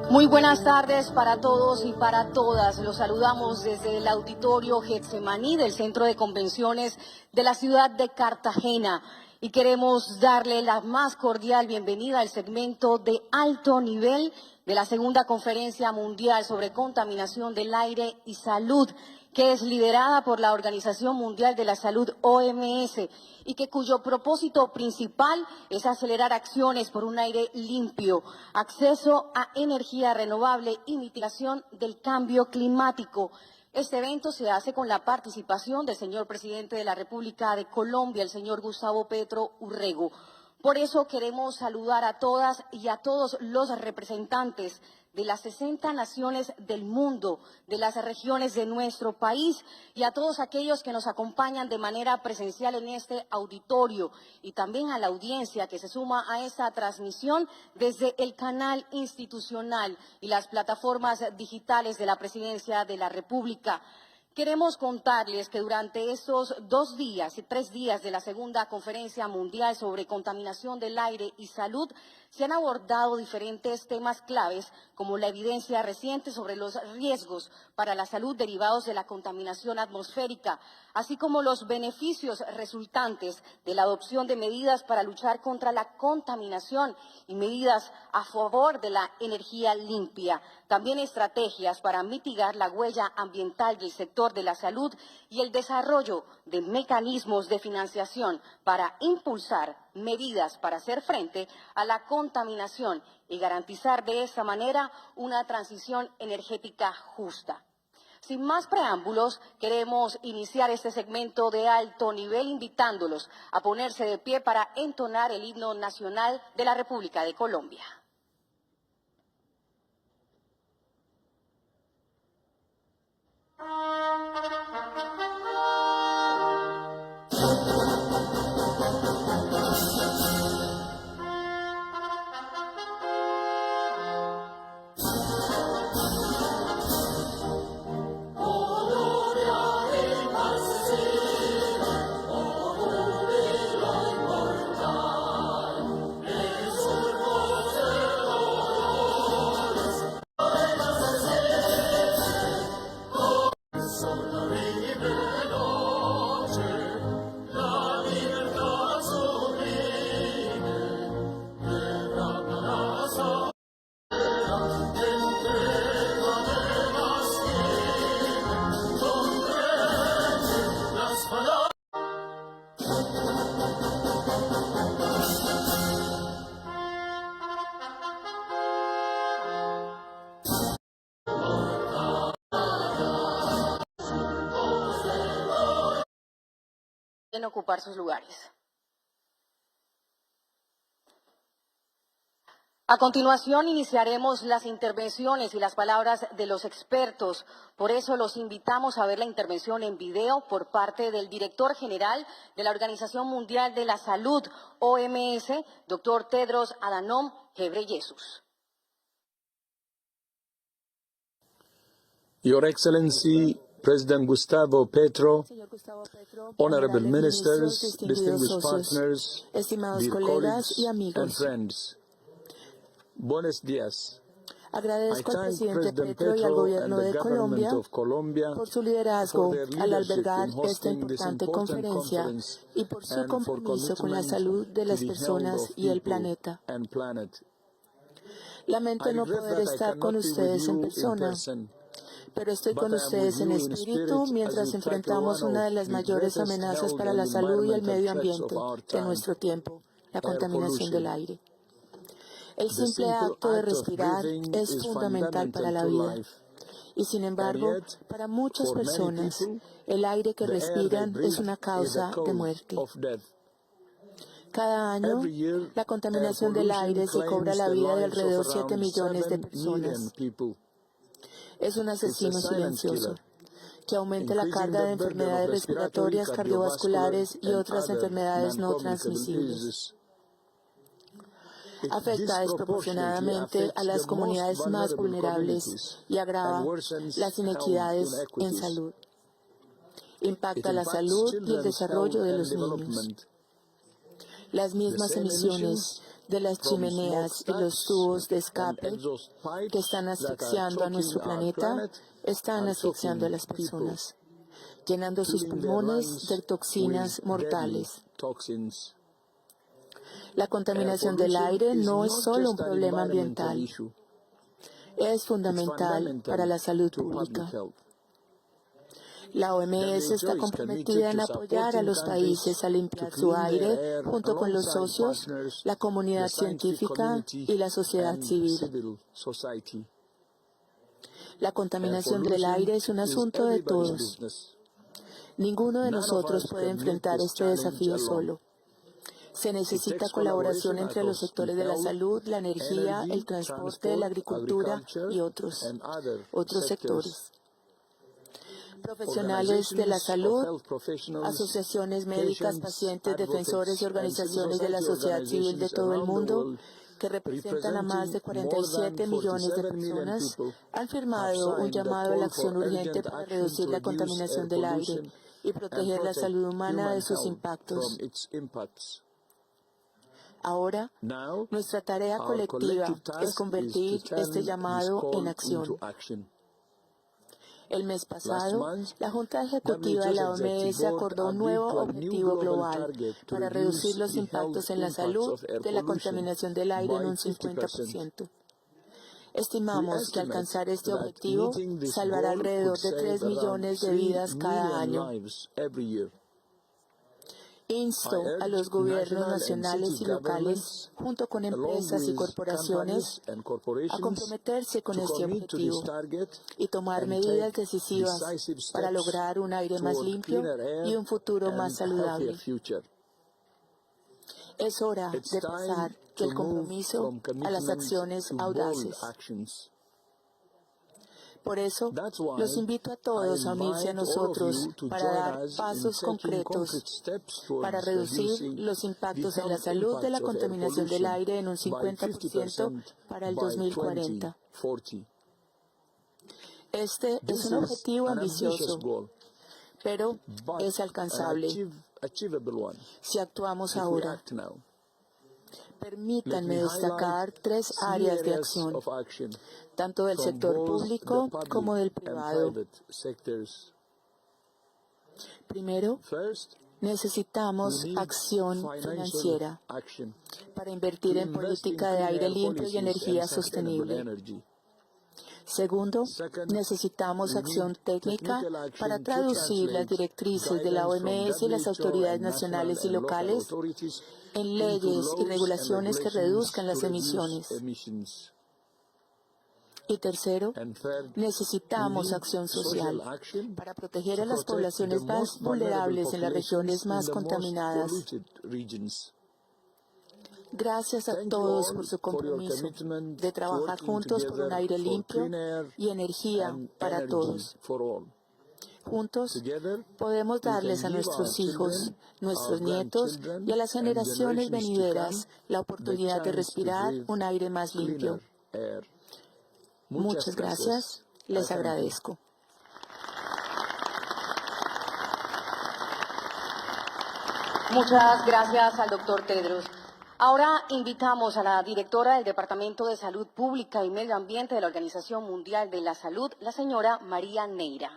Muy buenas tardes para todos y para todas. Los saludamos desde el auditorio Getsemaní del Centro de Convenciones de la ciudad de Cartagena y queremos darle la más cordial bienvenida al segmento de alto nivel de la segunda conferencia mundial sobre contaminación del aire y salud, que es liderada por la Organización Mundial de la Salud, OMS, y cuyo propósito principal es acelerar acciones por un aire limpio, acceso a energía renovable y mitigación del cambio climático. Este evento se hace con la participación del señor presidente de la República de Colombia, el señor Gustavo Petro Urrego. Por eso queremos saludar a todas y a todos los representantes de las 60 naciones del mundo, de las regiones de nuestro país y a todos aquellos que nos acompañan de manera presencial en este auditorio y también a la audiencia que se suma a esta transmisión desde el canal institucional y las plataformas digitales de la Presidencia de la República. Queremos contarles que durante estos 2 días y 3 días de la segunda conferencia mundial sobre contaminación del aire y salud se han abordado diferentes temas claves como la evidencia reciente sobre los riesgos para la salud derivados de la contaminación atmosférica, así como los beneficios resultantes de la adopción de medidas para luchar contra la contaminación y medidas a favor de la energía limpia. También estrategias para mitigar la huella ambiental del sector de la salud y el desarrollo de mecanismos de financiación para impulsar medidas para hacer frente a la contaminación y garantizar de esta manera una transición energética justa. Sin más preámbulos, queremos iniciar este segmento de alto nivel invitándolos a ponerse de pie para entonar el himno nacional de la República de Colombia. En ocupar sus lugares. A continuación iniciaremos las intervenciones y las palabras de los expertos. Por eso los invitamos a ver la intervención en video por parte del director general de la Organización Mundial de la Salud, OMS, Dr. Tedros Adhanom Ghebreyesus. Your Excellency, President Gustavo Petro, honorable ministers, distinguished partners, estimados dear colegas y colleagues and amigos. friends. Buenos días. I Agradezco al thank presidente President Petro y al Petro and gobierno the de government Colombia of Colombia por su liderazgo for their al leadership albergar in esta hosting this importante important conferencia conference y por su and for compromiso con la commitment salud de to las the health personas of y el people planeta. and planet. Lamento I no regret poder that I estar con cannot be with ustedes en you in persona, person, pero estoy but con I am with ustedes en you in espíritu spirit as mientras we tackle enfrentamos one una of de las the mayores greatest amenazas health para and la salud y el environmental medio threats of ambiente our de time, nuestro tiempo, la air contaminación del pollution. aire. El The simple simple acto de act of respirar breathing es is fundamental para fundamental la to vida. life, Y sin and embargo, yet, para muchas for many personas, people, el aire que the air they respiran es breathe una is a causa de cause muerte. of death. Cada año, Every year, la air contaminación del pollution aire se cobra claims la the vida de lives of alrededor 7 around millones de 7 million personas. people. Es un It's a asesino silent silencioso killer, que aumenta la increasing carga the de burden of enfermedades respiratory, respiratorias, cardiovascular, cardiovasculares y and otras other enfermedades no non-communicable transmisibles. diseases. It Afecta disproportionately desproporcionadamente a affects las the most comunidades más vulnerable vulnerables communities y and agrava worsens las health inequidades en inequities. salud. It Impacta la impacts salud y el children's desarrollo health de and los niños. development. Las The mismas same emisiones emissions de las from chimeneas y los smokestacks tubos de and escape exhaust pipes que están that are asfixiando a choking nuestro our planeta planet están and asfixiando a choking las people, personas, llenando sus filling their pulmones lungs de toxinas with deadly mortales. toxins. La Air contaminación del pollution aire is no es not solo un just an problema environmental ambiental, issue. es It's fundamental para fundamental la salud to public pública. health. La OMS está WHO is comprometida en committed to apoyar a supporting los países a countries limpiar to su clean their aire air junto con los alongside socios, partners, la comunidad the scientific científica community, y la sociedad and civil. civil society. La Air contaminación del pollution aire es un is asunto de everybody's todos. business. Ninguno de None of nosotros us puede can meet enfrentar this este challenge desafío alone. solo. Se necesita takes colaboración collaboration entre los across sectores de la health, salud, la energía, energy, el transporte, transport, la agricultura agriculture, y otros and other sectores. sectors. Profesionales de la Organizations of salud, health professionals, asociaciones médicas, patients, pacientes, defensores y advocates, and civil organizaciones de la society sociedad civil de organizations todo el around the mundo, world que representan a más de representing more than 47 millones de 47 million personas, people han have firmado un signed a llamado a la call for acción urgente urgent para action reducir to la reduce contaminación air del aire pollution y and proteger la protect salud humana human de sus health impactos. from its impacts. Ahora, Now, nuestra tarea our colectiva collective es task is to convertir turn este this llamado en call acción. into action. El mes Last pasado, month, la Junta Ejecutiva de WHO's la Executive OMS Board acordó un agreed nuevo to a new objetivo global global target to para reducir reduce los the health impactos en la impacts salud of air de la pollution contaminación del aire en by un 50%. 50%. We Estimamos que estimate alcanzar este that objetivo meeting this salvará goal could alrededor de save 3 around millones de 3 vidas cada million año. lives every year. Insto I a urge los gobiernos national and nacionales city y locales, governments, junto con along empresas y with corporaciones, companies and a corporations, comprometerse con to este commit to this objetivo target y tomar and medidas take decisivas decisive para steps lograr un aire más toward limpio cleaner air y un futuro más and healthier saludable. future. Es hora It's de time pasar to del move compromiso from a las commitment acciones to bold audaces. actions. Por eso, That's why los invito a I todos a unirse a invite all of nosotros you to para join dar us in pasos taking concrete concretos steps para towards reducir reducing los the impactos en la health salud de la impacts of air contaminación del pollution aire en un by 50% 50% para el by 2040. 2040. Este es This un is objetivo an ambitious ambicioso, goal, pero but es an alcanzable achievable one si actuamos if we ahora. act now. Let Permítanme me destacar highlight 3 three áreas de areas acción, of action tanto del from sector both público the como public del and privado. private sectors. Primero, First, necesitamos we need acción financial financiera action para to invertir en invest in política de clean aire air limpio y policies and energía sustainable sostenible. energy. Segundo, Second, necesitamos we acción need técnica technical action para to traducir las translate directrices de la guidance from OMS y las WHO autoridades and national nacionales y and local locales authorities en into leyes y laws and regulaciones que regulations reduzcan las to reduce emisiones. emissions. Y tercero, And third, necesitamos we need acción social social action para proteger to a las protect the poblaciones más most vulnerable vulnerables en las regiones populations in más the most contaminadas. polluted regions. Gracias a Thank you todos all por su for your compromiso commitment de to trabajar working juntos por un together aire for limpio clean air y energía and para energy todos. for all. Juntos Together, podemos we can darles a give our nuestros hijos, children, nuestros our nietos grandchildren, y a las and generaciones generations to venideras come la the oportunidad de chance to respirar breathe un aire más limpio. cleaner air. Muchas gracias. I Les thank you. agradezco. Muchas gracias al doctor Tedros. Ahora invitamos a la directora del Departamento de Salud Pública y Medio Ambiente de la Organización Mundial de la Salud, la señora María Neira.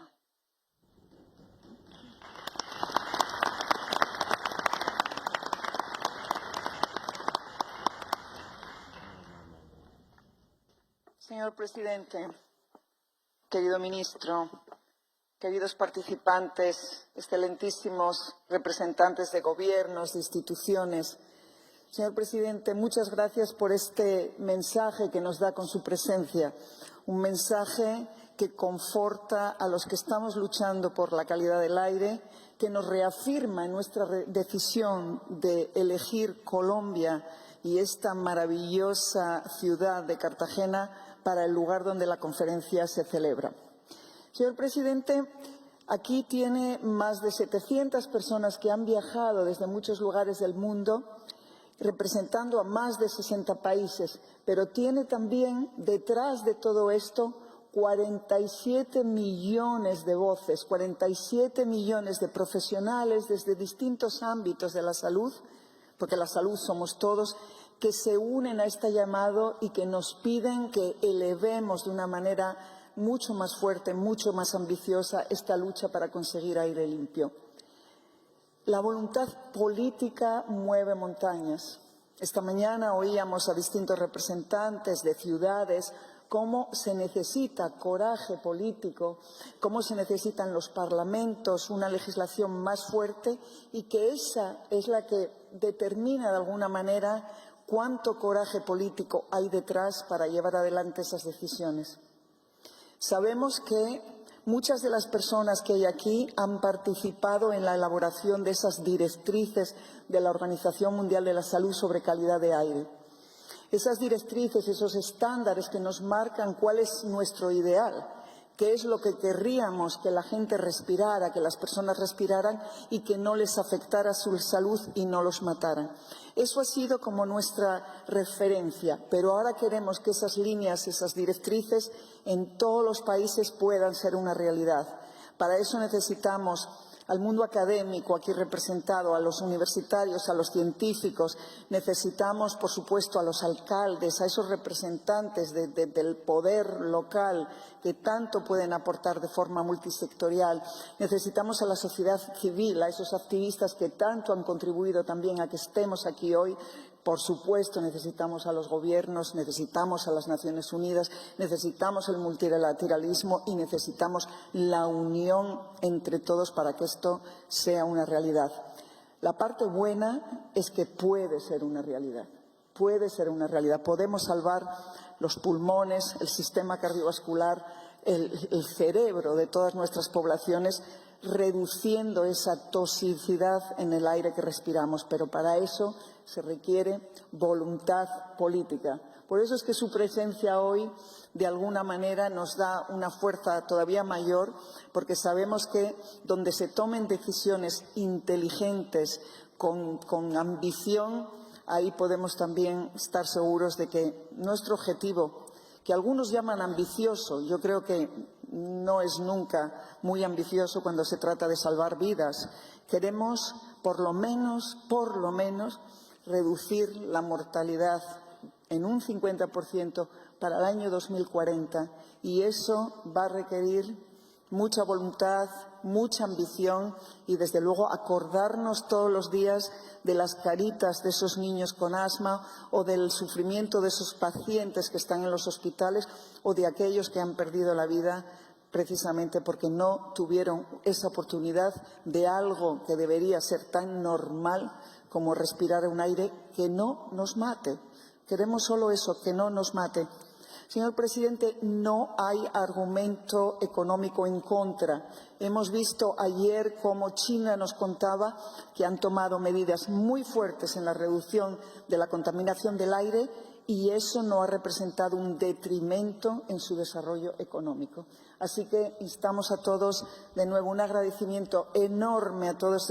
Señor presidente, querido ministro, queridos participantes, excelentísimos representantes de gobiernos, de instituciones. Señor presidente, muchas gracias por este mensaje que nos da con su presencia, un mensaje que conforta a los que estamos luchando por la calidad del aire, que nos reafirma en nuestra decisión de elegir Colombia y esta maravillosa ciudad de Cartagena para el lugar donde la conferencia se celebra. Señor presidente, aquí tiene más de 700 personas que han viajado desde muchos lugares del mundo, representando a más de 60 países, pero tiene también detrás de todo esto 47 millones de voces, 47 millones de profesionales desde distintos ámbitos de la salud, porque la salud somos todos, que se unen a este llamado y que nos piden que elevemos de una manera mucho más fuerte, mucho más ambiciosa esta lucha para conseguir aire limpio. La voluntad política mueve montañas. Esta mañana oíamos a distintos representantes de ciudades cómo se necesita coraje político, cómo se necesitan los parlamentos, una legislación más fuerte y que esa es la que determina de alguna manera cuánto coraje político hay detrás para llevar adelante esas decisiones. Sabemos que muchas de las personas que hay aquí han participado en la elaboración de esas directrices de la Organización Mundial de la Salud sobre calidad de aire. Esas directrices, esos estándares que nos marcan cuál es nuestro ideal, qué es lo que querríamos que la gente respirara, que las personas respiraran y que no les afectara su salud y no los mataran. Eso ha sido como nuestra referencia, pero ahora queremos que esas líneas, esas directrices en todos los países puedan ser una realidad. Para eso necesitamos al mundo académico aquí representado, a los universitarios, a los científicos. Necesitamos, por supuesto, a los alcaldes, a esos representantes del poder local que tanto pueden aportar de forma multisectorial. Necesitamos a la sociedad civil, a esos activistas que tanto han contribuido también a que estemos aquí hoy. Por supuesto, necesitamos a los gobiernos, necesitamos a las Naciones Unidas, necesitamos el multilateralismo y necesitamos la unión entre todos para que esto sea una realidad. La parte buena es que puede ser una realidad. Puede ser una realidad. Podemos salvar los pulmones, el sistema cardiovascular, el cerebro de todas nuestras poblaciones, reduciendo esa toxicidad en el aire que respiramos. Pero para eso se requiere voluntad política. Por eso es que su presencia hoy, de alguna manera, nos da una fuerza todavía mayor, porque sabemos que donde se tomen decisiones inteligentes, con ambición, ahí podemos también estar seguros de que nuestro objetivo, que algunos llaman ambicioso, yo creo que no es nunca muy ambicioso cuando se trata de salvar vidas. Queremos, por lo menos, reducir la mortalidad en un 50% para el año 2040 y eso va a requerir mucha voluntad, mucha ambición y, desde luego, acordarnos todos los días de las caritas de esos niños con asma o del sufrimiento de esos pacientes que están en los hospitales o de aquellos que han perdido la vida precisamente porque no tuvieron esa oportunidad de algo que debería ser tan normal como respirar un aire que no nos mate. Queremos solo eso, que no nos mate. Señor presidente, no hay argumento económico en contra. Hemos visto ayer cómo China nos contaba que han tomado medidas muy fuertes en la reducción de la contaminación del aire y eso no ha representado un detrimento en su desarrollo económico. Así que instamos a todos, de nuevo, un agradecimiento enorme a todas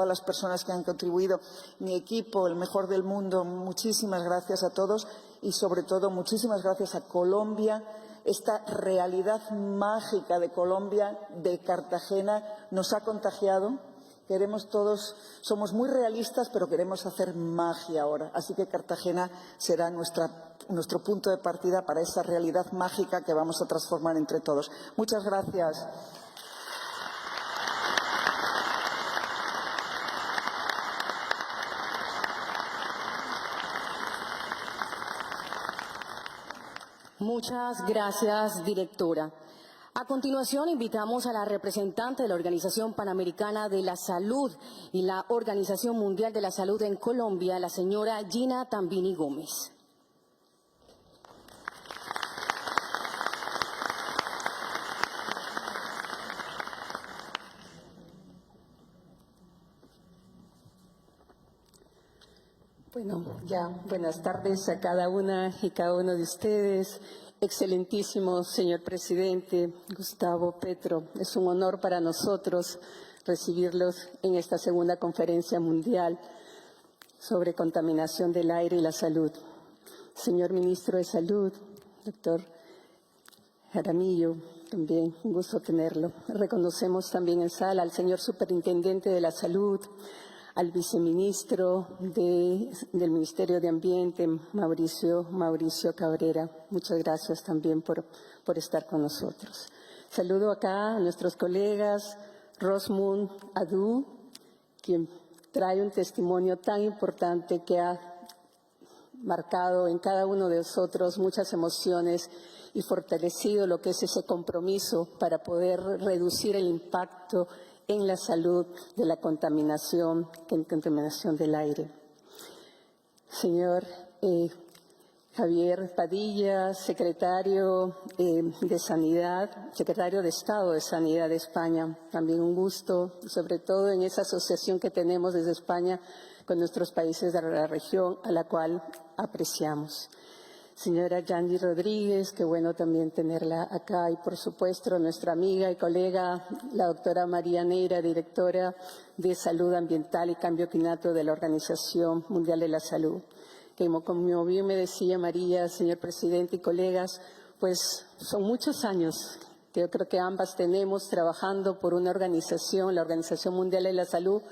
las personas que han contribuido. Mi equipo, el mejor del mundo, muchísimas gracias a todos y, sobre todo, muchísimas gracias a Colombia. Esta realidad mágica de Colombia, de Cartagena, nos ha contagiado. Queremos todos, somos muy realistas, pero queremos hacer magia ahora. Así que Cartagena será nuestro punto de partida para esa realidad mágica que vamos a transformar entre todos. Muchas gracias. Muchas gracias, directora. A continuación, invitamos a la representante de la Organización Panamericana de la Salud y la Organización Mundial de la Salud en Colombia, la señora Gina Tambini Gómez. Bueno, ya buenas tardes a cada una y cada uno de ustedes. Excelentísimo señor presidente Gustavo Petro, es un honor para nosotros recibirlos en esta segunda conferencia mundial sobre contaminación del aire y la salud. Señor ministro de Salud, doctor Jaramillo, también un gusto tenerlo. Reconocemos también en sala al señor superintendente de la salud, al viceministro del Ministerio de Ambiente, Mauricio Cabrera. Muchas gracias también por estar con nosotros. Saludo acá a nuestros colegas, Rosmund Adu, quien trae un testimonio tan importante que ha marcado en cada uno de nosotros muchas emociones y fortalecido lo que es ese compromiso para poder reducir el impacto en la salud de la contaminación del aire. Señor Javier Padilla, secretario de Sanidad, secretario de Estado de Sanidad de España, también un gusto, sobre todo en esa asociación que tenemos desde España con nuestros países de la región, a la cual apreciamos. Señora Yandy Rodríguez, qué bueno también tenerla acá, y por supuesto nuestra amiga y colega, la doctora María Neira, directora de Salud Ambiental y Cambio Climático de la Organización Mundial de la Salud. Que como bien me decía María, señor presidente y colegas, pues son muchos años que yo creo que ambas tenemos trabajando por una organización, la Organización Mundial de la Salud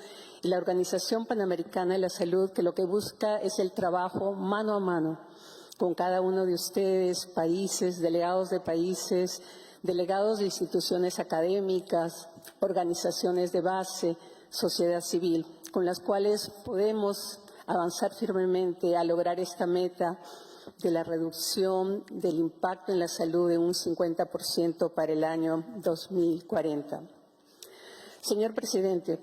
y la Organización Panamericana de la Salud, que lo que busca es el trabajo mano a mano con cada uno de ustedes, países, delegados de países, delegados de instituciones académicas, organizaciones de base, sociedad civil, con las cuales podemos avanzar firmemente a lograr esta meta de la reducción del impacto en la salud de un 50% para el año 2040. Señor presidente,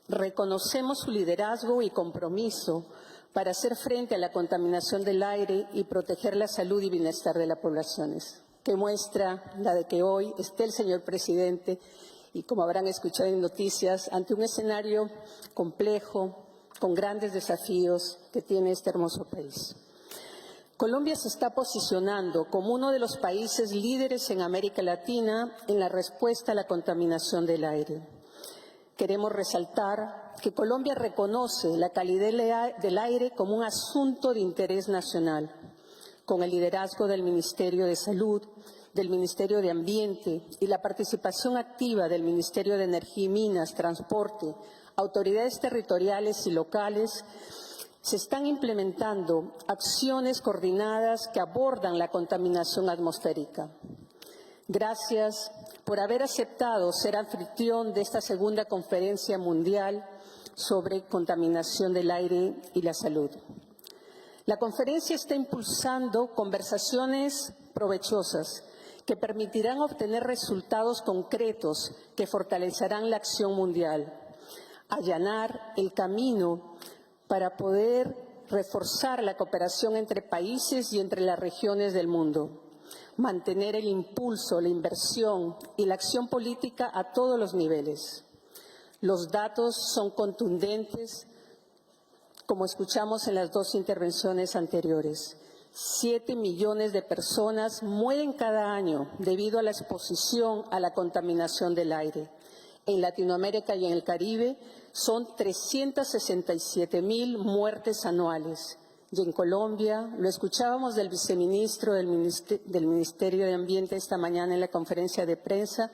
reconocemos su liderazgo y compromiso para hacer frente a la contaminación del aire y proteger la salud y bienestar de las poblaciones, que muestra la de que hoy esté el señor presidente y, como habrán escuchado en noticias, ante un escenario complejo, con grandes desafíos que tiene este hermoso país. Colombia se está posicionando como uno de los países líderes en América Latina en la respuesta a la contaminación del aire. Queremos resaltar que Colombia reconoce la calidad del aire como un asunto de interés nacional, con el liderazgo del Ministerio de Salud, del Ministerio de Ambiente y la participación activa del Ministerio de Energía y Minas, Transporte, autoridades territoriales y locales. Se están implementando acciones coordinadas que abordan la contaminación atmosférica. Gracias por haber aceptado ser anfitrión de esta segunda conferencia mundial sobre contaminación del aire y la salud. La conferencia está impulsando conversaciones provechosas que permitirán obtener resultados concretos que fortalecerán la acción mundial, allanar el camino para poder reforzar la cooperación entre países y entre las regiones del mundo, mantener el impulso, la inversión y la acción política a todos los niveles. Los datos son contundentes, como escuchamos en las dos intervenciones anteriores. 7 millones de personas mueren cada año debido a la exposición a la contaminación del aire. En Latinoamérica y en el Caribe son 367,000 muertes anuales. Y en Colombia, lo escuchábamos del viceministro del Ministerio de Ambiente esta mañana en la conferencia de prensa,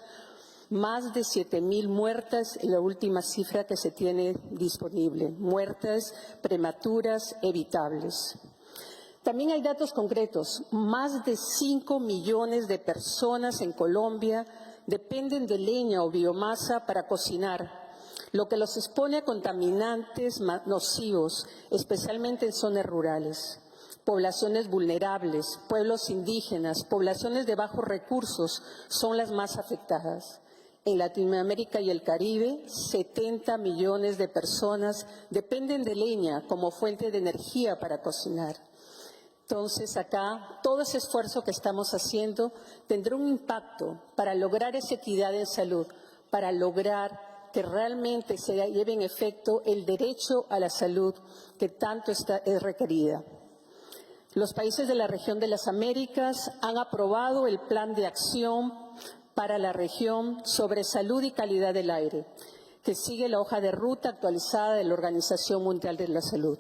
más de 7,000 muertes en la última cifra que se tiene disponible, muertes prematuras evitables. También hay datos concretos. Más de 5 millones de personas en Colombia dependen de leña o biomasa para cocinar, lo que los expone a contaminantes nocivos, especialmente en zonas rurales. Poblaciones vulnerables, pueblos indígenas, poblaciones de bajos recursos son las más afectadas. En Latinoamérica y el Caribe, 70 millones de personas dependen de leña como fuente de energía para cocinar. Entonces, acá, todo ese esfuerzo que estamos haciendo tendrá un impacto para lograr esa equidad en salud, para lograr que realmente se lleve en efecto el derecho a la salud que tanto es requerida. Los países de la región de las Américas han aprobado el Plan de Acción para la región sobre salud y calidad del aire, que sigue la hoja de ruta actualizada de la Organización Mundial de la Salud.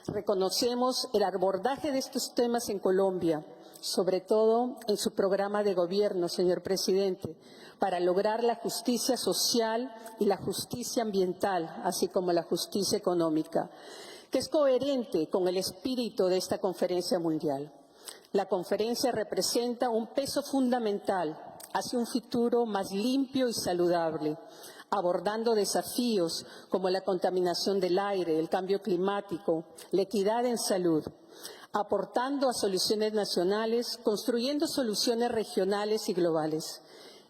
Reconocemos el abordaje de estos temas en Colombia sobre todo en su programa de gobierno, señor presidente, para lograr la justicia social y la justicia ambiental, así como la justicia económica, que es coherente con el espíritu de esta conferencia mundial. La conferencia representa un peso fundamental hacia un futuro más limpio y saludable, abordando desafíos como la contaminación del aire, el cambio climático, la equidad en salud, aportando a soluciones nacionales, construyendo soluciones regionales y globales.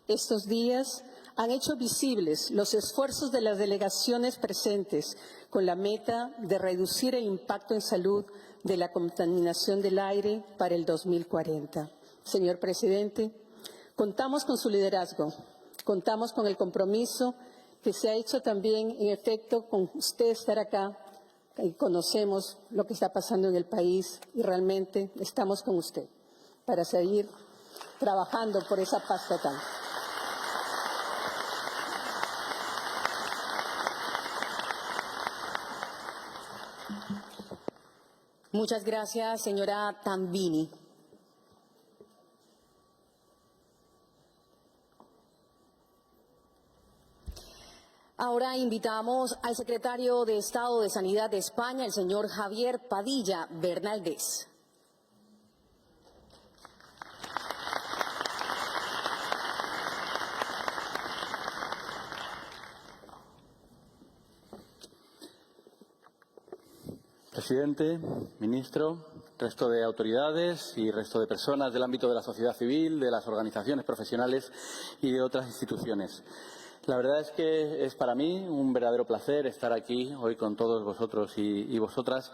Estos días han hecho visibles los esfuerzos de las delegaciones presentes con la meta de reducir el impacto en salud de la contaminación del aire para el 2040. Señor presidente, contamos con su liderazgo, contamos con el compromiso que se ha hecho también, en efecto, con usted estar acá, y conocemos lo que está pasando en el país y realmente estamos con usted para seguir trabajando por esa paz total. Muchas gracias, señora Tambini. Ahora invitamos al secretario de Estado de Sanidad de España, el señor Javier Padilla Bernaldez. Presidente, ministro, resto de autoridades y resto de personas del ámbito de la sociedad civil, de las organizaciones profesionales y de otras instituciones. La verdad es que es para mí un verdadero placer estar aquí hoy con todos vosotros y vosotras,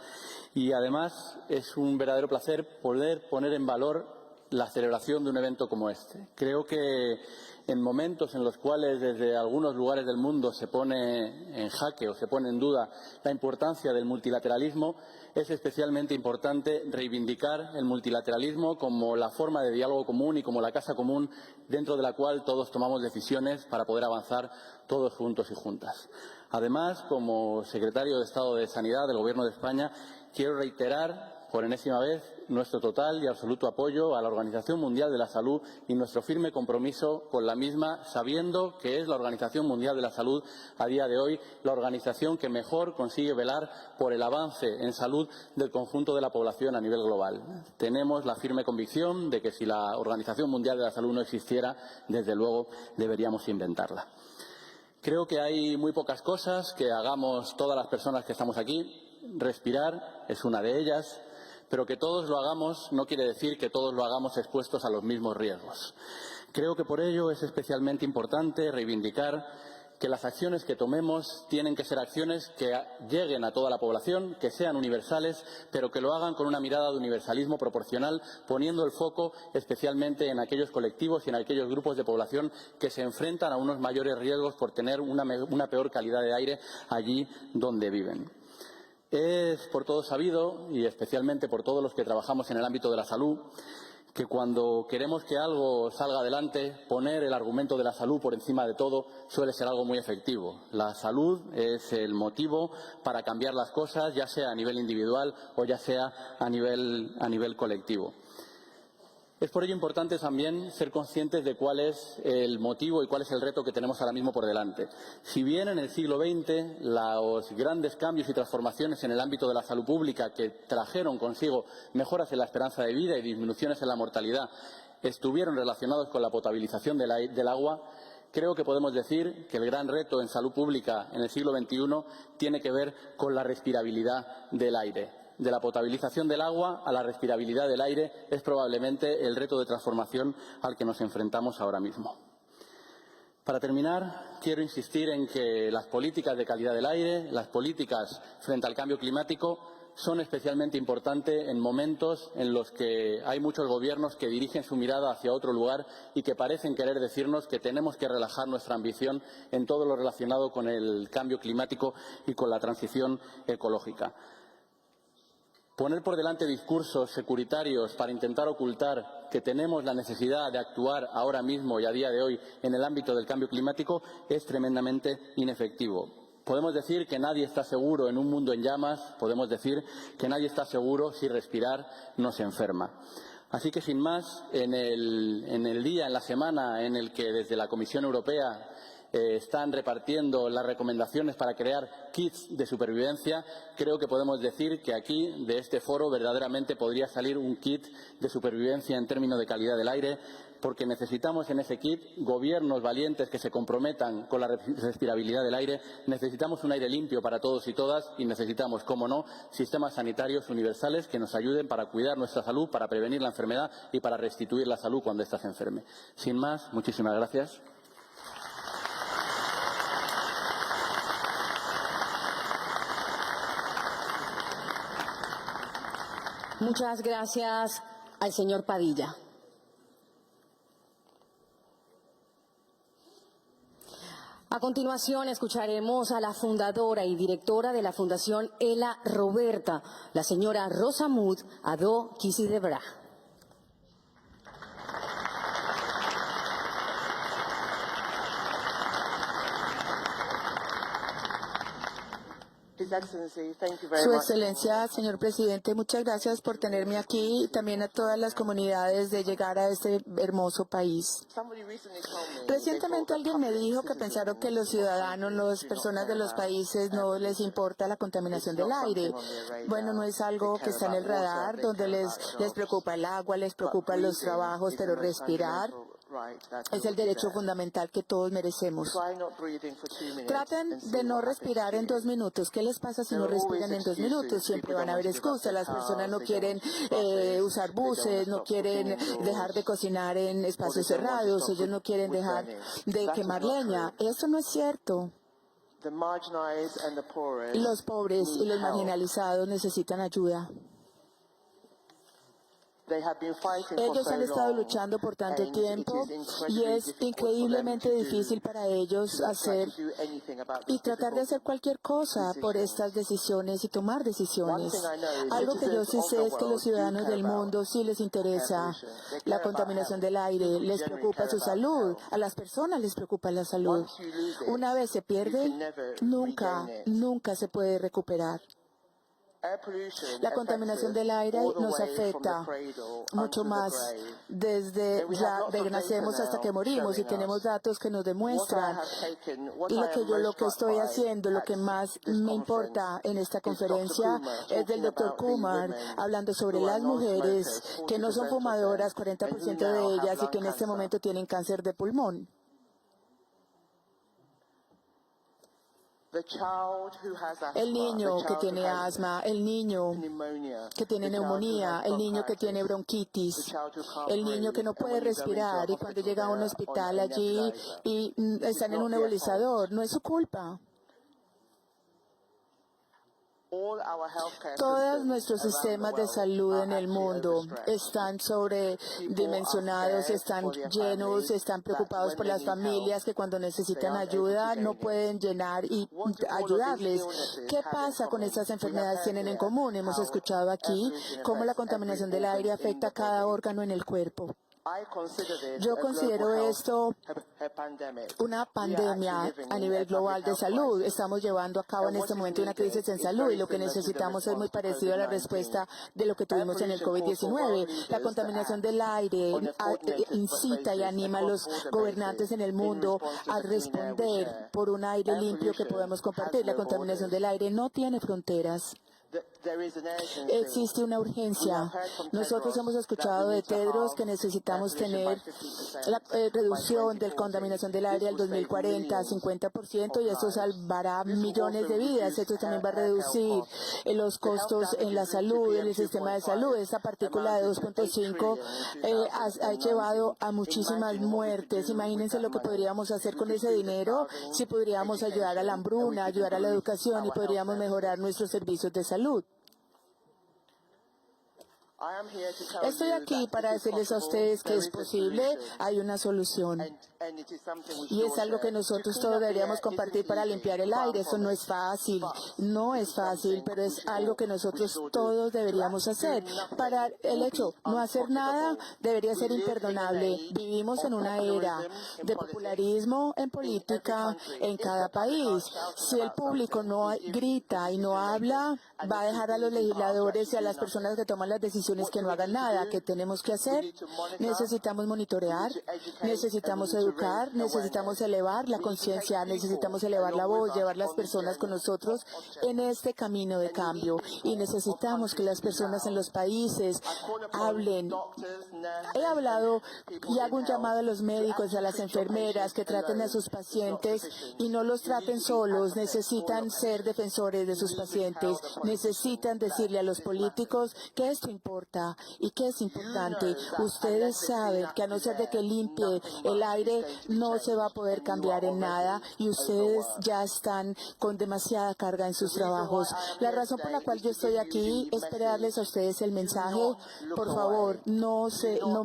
y además es un verdadero placer poder poner en valor la celebración de un evento como este. Creo que en momentos en los cuales desde algunos lugares del mundo se pone en jaque o se pone en duda la importancia del multilateralismo, es especialmente importante reivindicar el multilateralismo como la forma de diálogo común y como la casa común dentro de la cual todos tomamos decisiones para poder avanzar todos juntos y juntas. Además, como secretario de Estado de Sanidad del Gobierno de España, quiero reiterar por enésima vez nuestro total y absoluto apoyo a la Organización Mundial de la Salud y nuestro firme compromiso con la misma, sabiendo que es la Organización Mundial de la Salud a día de hoy la organización que mejor consigue velar por el avance en salud del conjunto de la población a nivel global. Tenemos la firme convicción de que si la Organización Mundial de la Salud no existiera, desde luego deberíamos inventarla. Creo que hay muy pocas cosas que hagamos todas las personas que estamos aquí. Respirar es una de ellas. Pero que todos lo hagamos no quiere decir que todos lo hagamos expuestos a los mismos riesgos. Creo que por ello es especialmente importante reivindicar que las acciones que tomemos tienen que ser acciones que lleguen a toda la población, que sean universales, pero que lo hagan con una mirada de universalismo proporcional, poniendo el foco especialmente en aquellos colectivos y en aquellos grupos de población que se enfrentan a unos mayores riesgos por tener una peor calidad de aire allí donde viven. Es por todos sabido, y especialmente por todos los que trabajamos en el ámbito de la salud, que cuando queremos que algo salga adelante, poner el argumento de la salud por encima de todo suele ser algo muy efectivo. La salud es el motivo para cambiar las cosas, ya sea a nivel individual o ya sea a nivel colectivo. Es por ello importante también ser conscientes de cuál es el motivo y cuál es el reto que tenemos ahora mismo por delante. Si bien en el siglo XX los grandes cambios y transformaciones en el ámbito de la salud pública que trajeron consigo mejoras en la esperanza de vida y disminuciones en la mortalidad estuvieron relacionados con la potabilización del agua, creo que podemos decir que el gran reto en salud pública en el siglo XXI tiene que ver con la respirabilidad del aire. De la potabilización del agua a la respirabilidad del aire es probablemente el reto de transformación al que nos enfrentamos ahora mismo. Para terminar, quiero insistir en que las políticas de calidad del aire, las políticas frente al cambio climático, son especialmente importantes en momentos en los que hay muchos gobiernos que dirigen su mirada hacia otro lugar y que parecen querer decirnos que tenemos que relajar nuestra ambición en todo lo relacionado con el cambio climático y con la transición ecológica. Poner por delante discursos securitarios para intentar ocultar que tenemos la necesidad de actuar ahora mismo y a día de hoy en el ámbito del cambio climático es tremendamente inefectivo. Podemos decir que nadie está seguro en un mundo en llamas, podemos decir que nadie está seguro si respirar nos enferma. Así que, sin más, en el día, en la semana en el que desde la Comisión Europea están repartiendo las recomendaciones para crear kits de supervivencia, creo que podemos decir que aquí, de este foro, verdaderamente podría salir un kit de supervivencia en términos de calidad del aire, porque necesitamos en ese kit gobiernos valientes que se comprometan con la respirabilidad del aire, necesitamos un aire limpio para todos y todas y necesitamos, cómo no, sistemas sanitarios universales que nos ayuden para cuidar nuestra salud, para prevenir la enfermedad y para restituir la salud cuando ésta se enferme. Sin más, muchísimas gracias. Muchas gracias al señor Padilla. A continuación escucharemos a la fundadora y directora de la Fundación Ela Roberta, la señora Rosamund Ado Kisidebra. Su Excelencia, señor Presidente, muchas gracias por tenerme aquí y también a todas las comunidades de llegar a este hermoso país. Recientemente alguien me dijo que pensaron que los ciudadanos, las personas de los países no les importa la contaminación del aire. Bueno, no es algo que está en el radar, donde les preocupa el agua, les preocupan los trabajos, pero respirar es el derecho fundamental que todos merecemos. Traten de no respirar en 2 minutos. ¿Qué les pasa si no respiran en 2 minutos? Siempre van a haber excusas. Las personas no quieren usar buses, no quieren dejar de cocinar en espacios cerrados, ellos no quieren dejar de quemar leña. Eso no es cierto. Los pobres y los marginalizados necesitan ayuda. Ellos han estado luchando por tanto tiempo y es increíblemente difícil para ellos hacer y tratar de hacer cualquier cosa por estas decisiones y tomar decisiones. Algo que yo sí sé es que los ciudadanos del mundo sí les interesa la contaminación del aire, les preocupa su salud, a las personas les preocupa la salud. Una vez se pierde, nunca se puede recuperar. La contaminación del aire nos afecta mucho más desde que nacemos hasta que morimos y tenemos datos que nos demuestran. Lo que estoy haciendo, lo que más me importa en esta conferencia es del Dr. Kumar hablando sobre las mujeres que no son fumadoras, 40% de ellas, y que en este momento tienen cáncer de pulmón. El niño que tiene asma, el niño que tiene neumonía, el niño que tiene bronquitis, el niño que no puede respirar y cuando llega a un hospital allí y están en un nebulizador, no es su culpa. Todos nuestros sistemas de salud en el mundo están sobredimensionados, están llenos, están preocupados por las familias que cuando necesitan ayuda no pueden llenar y ayudarles. ¿Qué pasa con estas enfermedades? Tienen en común. Hemos escuchado aquí cómo la contaminación del aire afecta a cada órgano en el cuerpo. Yo considero esto una pandemia a nivel global de salud. Estamos llevando a cabo en este momento una crisis en salud y lo que necesitamos es muy parecido a la respuesta de lo que tuvimos en el COVID-19. La contaminación del aire incita y anima a los gobernantes en el mundo a responder por un aire limpio que podemos compartir. La contaminación del aire no tiene fronteras. Existe una urgencia. Nosotros hemos escuchado de Tedros que necesitamos tener la reducción de la contaminación del aire al 2040 a 50% y esto salvará millones de vidas. Esto también va a reducir los costos en la salud, en el sistema de salud. Esta partícula de 2.5 ha llevado a muchísimas muertes. Imagínense lo que podríamos hacer con ese dinero si podríamos ayudar a la hambruna, ayudar a la educación y podríamos mejorar nuestros servicios de salud. Estoy aquí para decirles a ustedes que es posible, hay una solución. Y es algo que nosotros todos deberíamos compartir para limpiar el aire. Eso no es fácil, pero es algo que nosotros todos deberíamos hacer. Para el hecho, no hacer nada debería ser imperdonable. Vivimos en una era de popularismo en política en cada país. Si el público no grita y no habla, va a dejar a los legisladores y a las personas que toman las decisiones que no hagan nada. ¿Qué tenemos que hacer? Necesitamos monitorear, necesitamos educar, necesitamos elevar la conciencia, necesitamos elevar la voz, llevar las personas con nosotros en este camino de cambio. Y necesitamos que las personas en los países hablen. He hablado y hago un llamado a los médicos y a las enfermeras que traten a sus pacientes y no los traten solos. Necesitan ser defensores de sus pacientes. Necesitan decirle a los políticos que esto importa y que es importante. Ustedes saben que a no ser de que limpie el aire, no se va a poder cambiar en nada y ustedes ya están con demasiada carga en sus trabajos. La razón por la cual yo estoy aquí es para darles a ustedes el mensaje. Por favor, no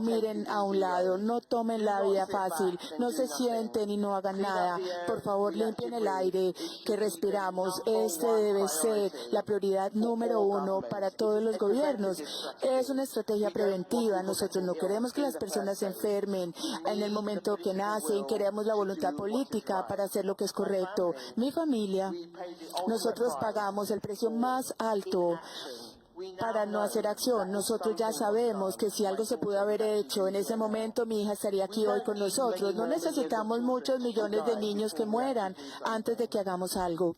miren a un lado, no tomen la vida fácil, no se sienten y no hagan nada. Por favor, limpien el aire que respiramos. Este debe ser la prioridad número 1 para todos los gobiernos. Es una estrategia preventiva. Nosotros no queremos que las personas se enfermen en el momento que nacen. Queremos la voluntad política para hacer lo que es correcto. Mi familia, nosotros pagamos el precio más alto para no hacer acción. Nosotros ya sabemos que si algo se pudo haber hecho en ese momento, mi hija estaría aquí hoy con nosotros. No necesitamos muchos millones de niños que mueran antes de que hagamos algo.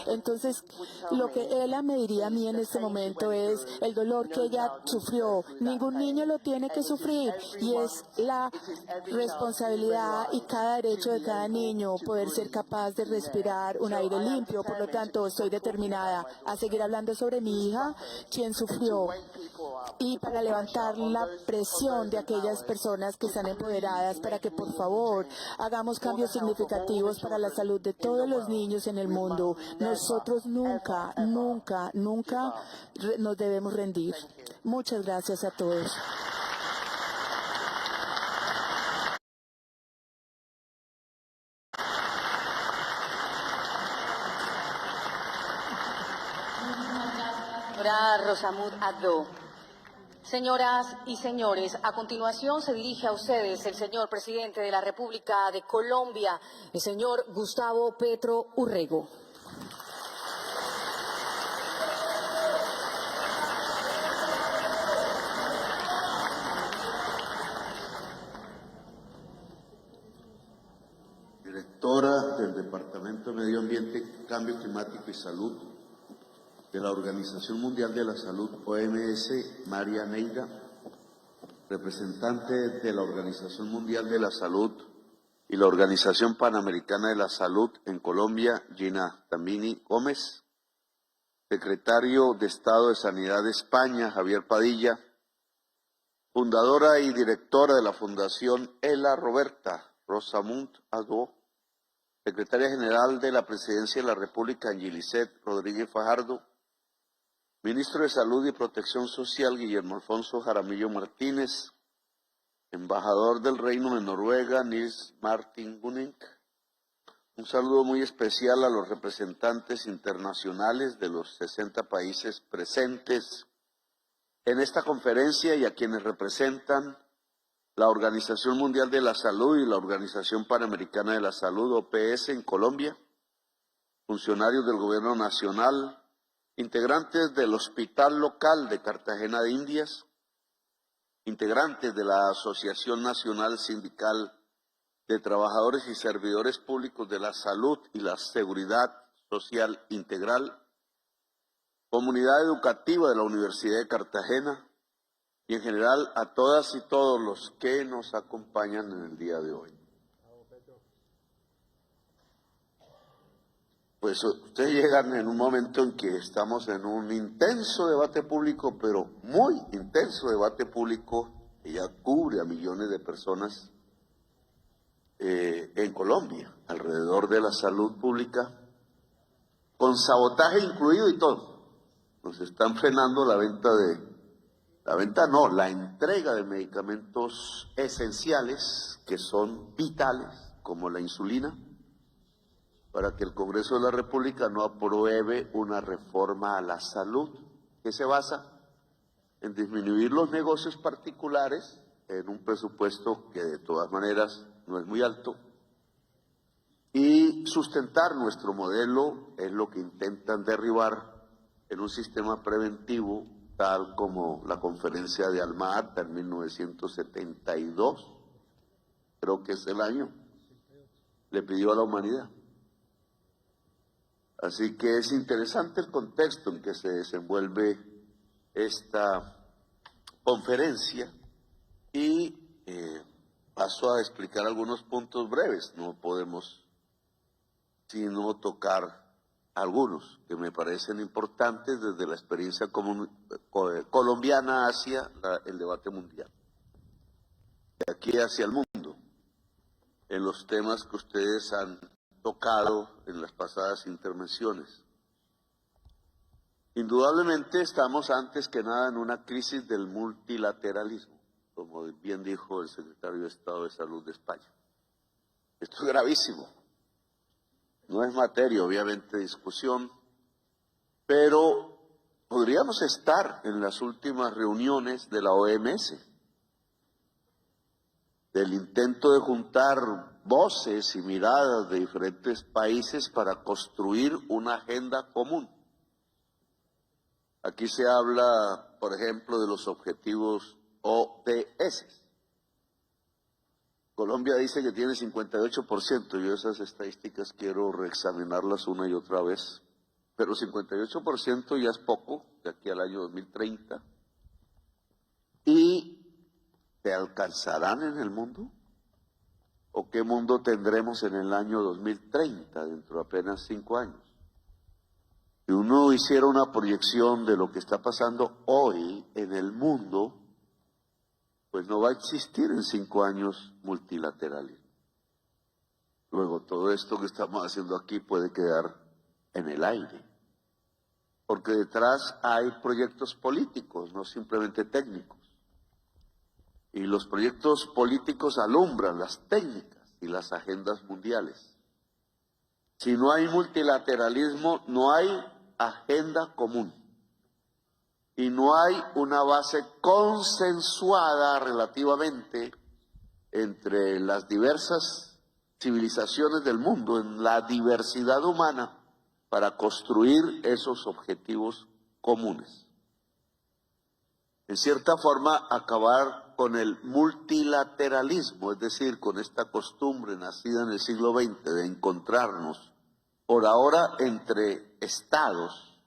Entonces, lo que ella me diría a mí en este momento es el dolor que ella sufrió. Ningún niño lo tiene que sufrir y es la responsabilidad y cada derecho de cada niño poder ser capaz de respirar un aire limpio. Por lo tanto, estoy determinada a seguir hablando sobre mi hija, quien sufrió, y para levantar la presión de aquellas personas que están empoderadas para que por favor hagamos cambios significativos para la salud de todos los niños en el mundo. Nosotros nunca nos debemos rendir. Muchas gracias a todos. Señora Rosamund Addo. Señoras y señores, a continuación se dirige a ustedes el señor presidente de la República de Colombia, el señor Gustavo Petro Urrego. Directora del Departamento de Medio Ambiente, Cambio Climático y Salud de la Organización Mundial de la Salud, OMS, María Neira, representante de la Organización Mundial de la Salud y la Organización Panamericana de la Salud en Colombia, Gina Tamini Gómez, secretario de Estado de Sanidad de España, Javier Padilla, fundadora y directora de la Fundación ELA Roberta, Rosamund Addo, secretaria general de la Presidencia de la República, Angelicet Rodríguez Fajardo, ministro de Salud y Protección Social, Guillermo Alfonso Jaramillo Martínez, embajador del Reino de Noruega, Nils Martin Gunning. Un saludo muy especial a los representantes internacionales de los 60 países presentes en esta conferencia y a quienes representan la Organización Mundial de la Salud y la Organización Panamericana de la Salud, OPS, en Colombia, funcionarios del Gobierno Nacional, integrantes del Hospital Local de Cartagena de Indias, integrantes de la Asociación Nacional Sindical de Trabajadores y Servidores Públicos de la Salud y la Seguridad Social Integral, comunidad educativa de la Universidad de Cartagena y en general a todas y todos los que nos acompañan en el día de hoy. Pues ustedes llegan en un momento en que estamos en un intenso debate público, pero muy intenso debate público, que ya cubre a millones de personas en Colombia, alrededor de la salud pública, con sabotaje incluido y todo. Nos están frenando la venta La venta no, la entrega de medicamentos esenciales que son vitales, como la insulina, para que el Congreso de la República no apruebe una reforma a la salud que se basa en disminuir los negocios particulares en un presupuesto que de todas maneras no es muy alto, y sustentar nuestro modelo es lo que intentan derribar en un sistema preventivo tal como la conferencia de Alma-Ata en 1972, creo que es el año, le pidió a la humanidad. Así que es interesante el contexto en que se desenvuelve esta conferencia y paso a explicar algunos puntos breves. No podemos sino tocar algunos que me parecen importantes desde la experiencia colombiana hacia el debate mundial. De aquí hacia el mundo, en los temas que ustedes han tocado en las pasadas intervenciones. Indudablemente estamos antes que nada en una crisis del multilateralismo, como bien dijo el secretario de Estado de Salud de España. Esto es gravísimo. No es materia, obviamente, de discusión, pero podríamos estar en las últimas reuniones de la OMS, del intento de juntar voces y miradas de diferentes países para construir una agenda común. Aquí se habla, por ejemplo, de los objetivos ODS. Colombia dice que tiene 58%, yo esas estadísticas quiero reexaminarlas una y otra vez, pero 58% ya es poco, de aquí al año 2030. ¿Y te alcanzarán en el mundo? ¿O qué mundo tendremos en el año 2030, dentro de apenas 5 años? Si uno hiciera una proyección de lo que está pasando hoy en el mundo, pues no va a existir en 5 años multilateralismo. Luego, todo esto que estamos haciendo aquí puede quedar en el aire, porque detrás hay proyectos políticos, no simplemente técnicos. Y los proyectos políticos alumbran las técnicas y las agendas mundiales. Si no hay multilateralismo, no hay agenda común. Y no hay una base consensuada relativamente entre las diversas civilizaciones del mundo, en la diversidad humana, para construir esos objetivos comunes. En cierta forma, acabar con el multilateralismo, es decir, con esta costumbre nacida en el siglo XX de encontrarnos por ahora entre estados,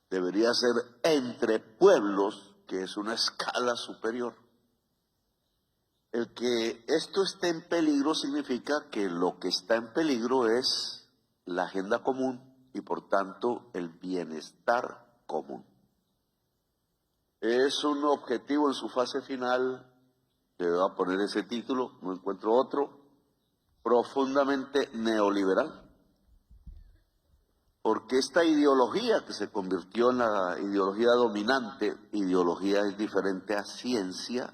debería ser entre pueblos, que es una escala superior. El que esto esté en peligro significa que lo que está en peligro es la agenda común y por tanto el bienestar común. Es un objetivo en su fase final, le voy a poner ese título, no encuentro otro, profundamente neoliberal. Porque esta ideología que se convirtió en la ideología dominante, ideología es diferente a ciencia,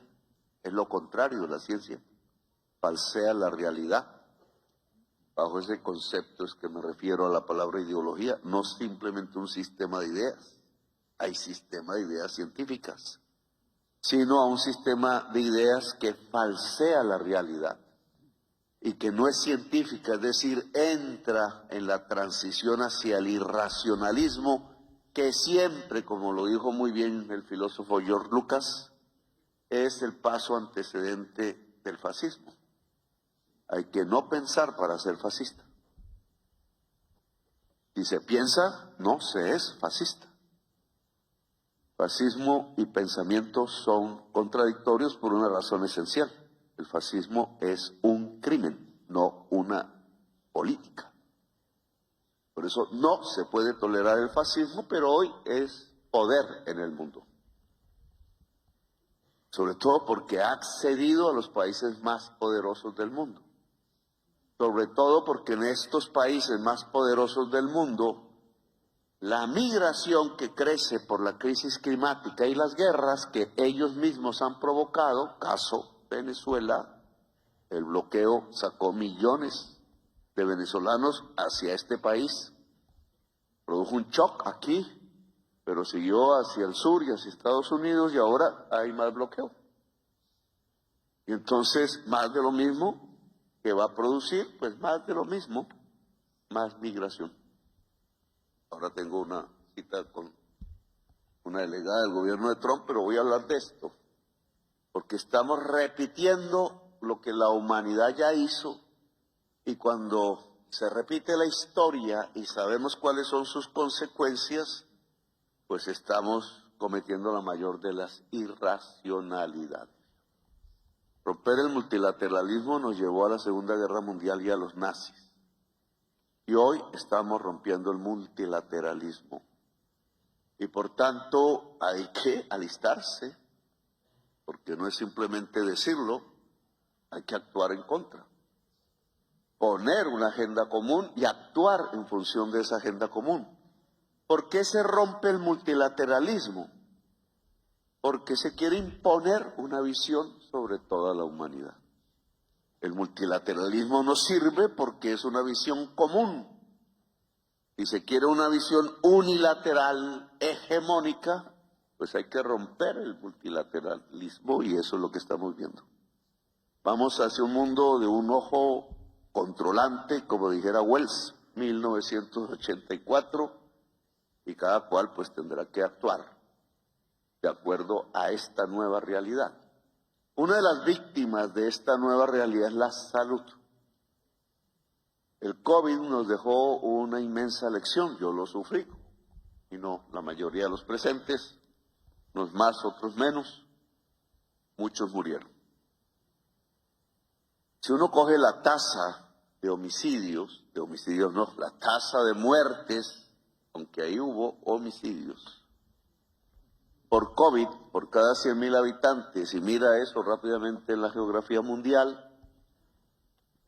es lo contrario de la ciencia, falsea la realidad. Bajo ese concepto es que me refiero a la palabra ideología, no simplemente un sistema de ideas, hay sistema de ideas científicas, sino a un sistema de ideas que falsea la realidad y que no es científica, es decir, entra en la transición hacia el irracionalismo que siempre, como lo dijo muy bien el filósofo George Lucas, es el paso antecedente del fascismo. Hay que no pensar para ser fascista. Si se piensa, no se es fascista. Fascismo y pensamiento son contradictorios por una razón esencial. El fascismo es un crimen, no una política. Por eso no se puede tolerar el fascismo, pero hoy es poder en el mundo. Sobre todo porque ha accedido a los países más poderosos del mundo. Sobre todo porque en estos países más poderosos del mundo la migración que crece por la crisis climática y las guerras que ellos mismos han provocado, caso Venezuela, el bloqueo sacó millones de venezolanos hacia este país, produjo un shock aquí, pero siguió hacia el sur y hacia Estados Unidos y ahora hay más bloqueo. Y entonces más de lo mismo que va a producir, pues más de lo mismo, más migración. Ahora tengo una cita con una delegada del gobierno de Trump, pero voy a hablar de esto, porque estamos repitiendo lo que la humanidad ya hizo, y cuando se repite la historia y sabemos cuáles son sus consecuencias, pues estamos cometiendo la mayor de las irracionalidades. Romper el multilateralismo nos llevó a la Segunda Guerra Mundial y a los nazis. Y hoy estamos rompiendo el multilateralismo. Y por tanto hay que alistarse, porque no es simplemente decirlo, hay que actuar en contra. Poner una agenda común y actuar en función de esa agenda común. ¿Por qué se rompe el multilateralismo? Porque se quiere imponer una visión sobre toda la humanidad. El multilateralismo no sirve porque es una visión común. Si se quiere una visión unilateral, hegemónica, pues hay que romper el multilateralismo y eso es lo que estamos viendo. Vamos hacia un mundo de un ojo controlante, como dijera Wells, 1984, y cada cual pues tendrá que actuar de acuerdo a esta nueva realidad. Una de las víctimas de esta nueva realidad es la salud. El COVID nos dejó una inmensa lección, yo lo sufrí, y no la mayoría de los presentes, unos más, otros menos, muchos murieron. Si uno coge la tasa de homicidios no, la tasa de muertes, aunque ahí hubo homicidios, por COVID, por cada 100.000 habitantes, y mira eso rápidamente en la geografía mundial,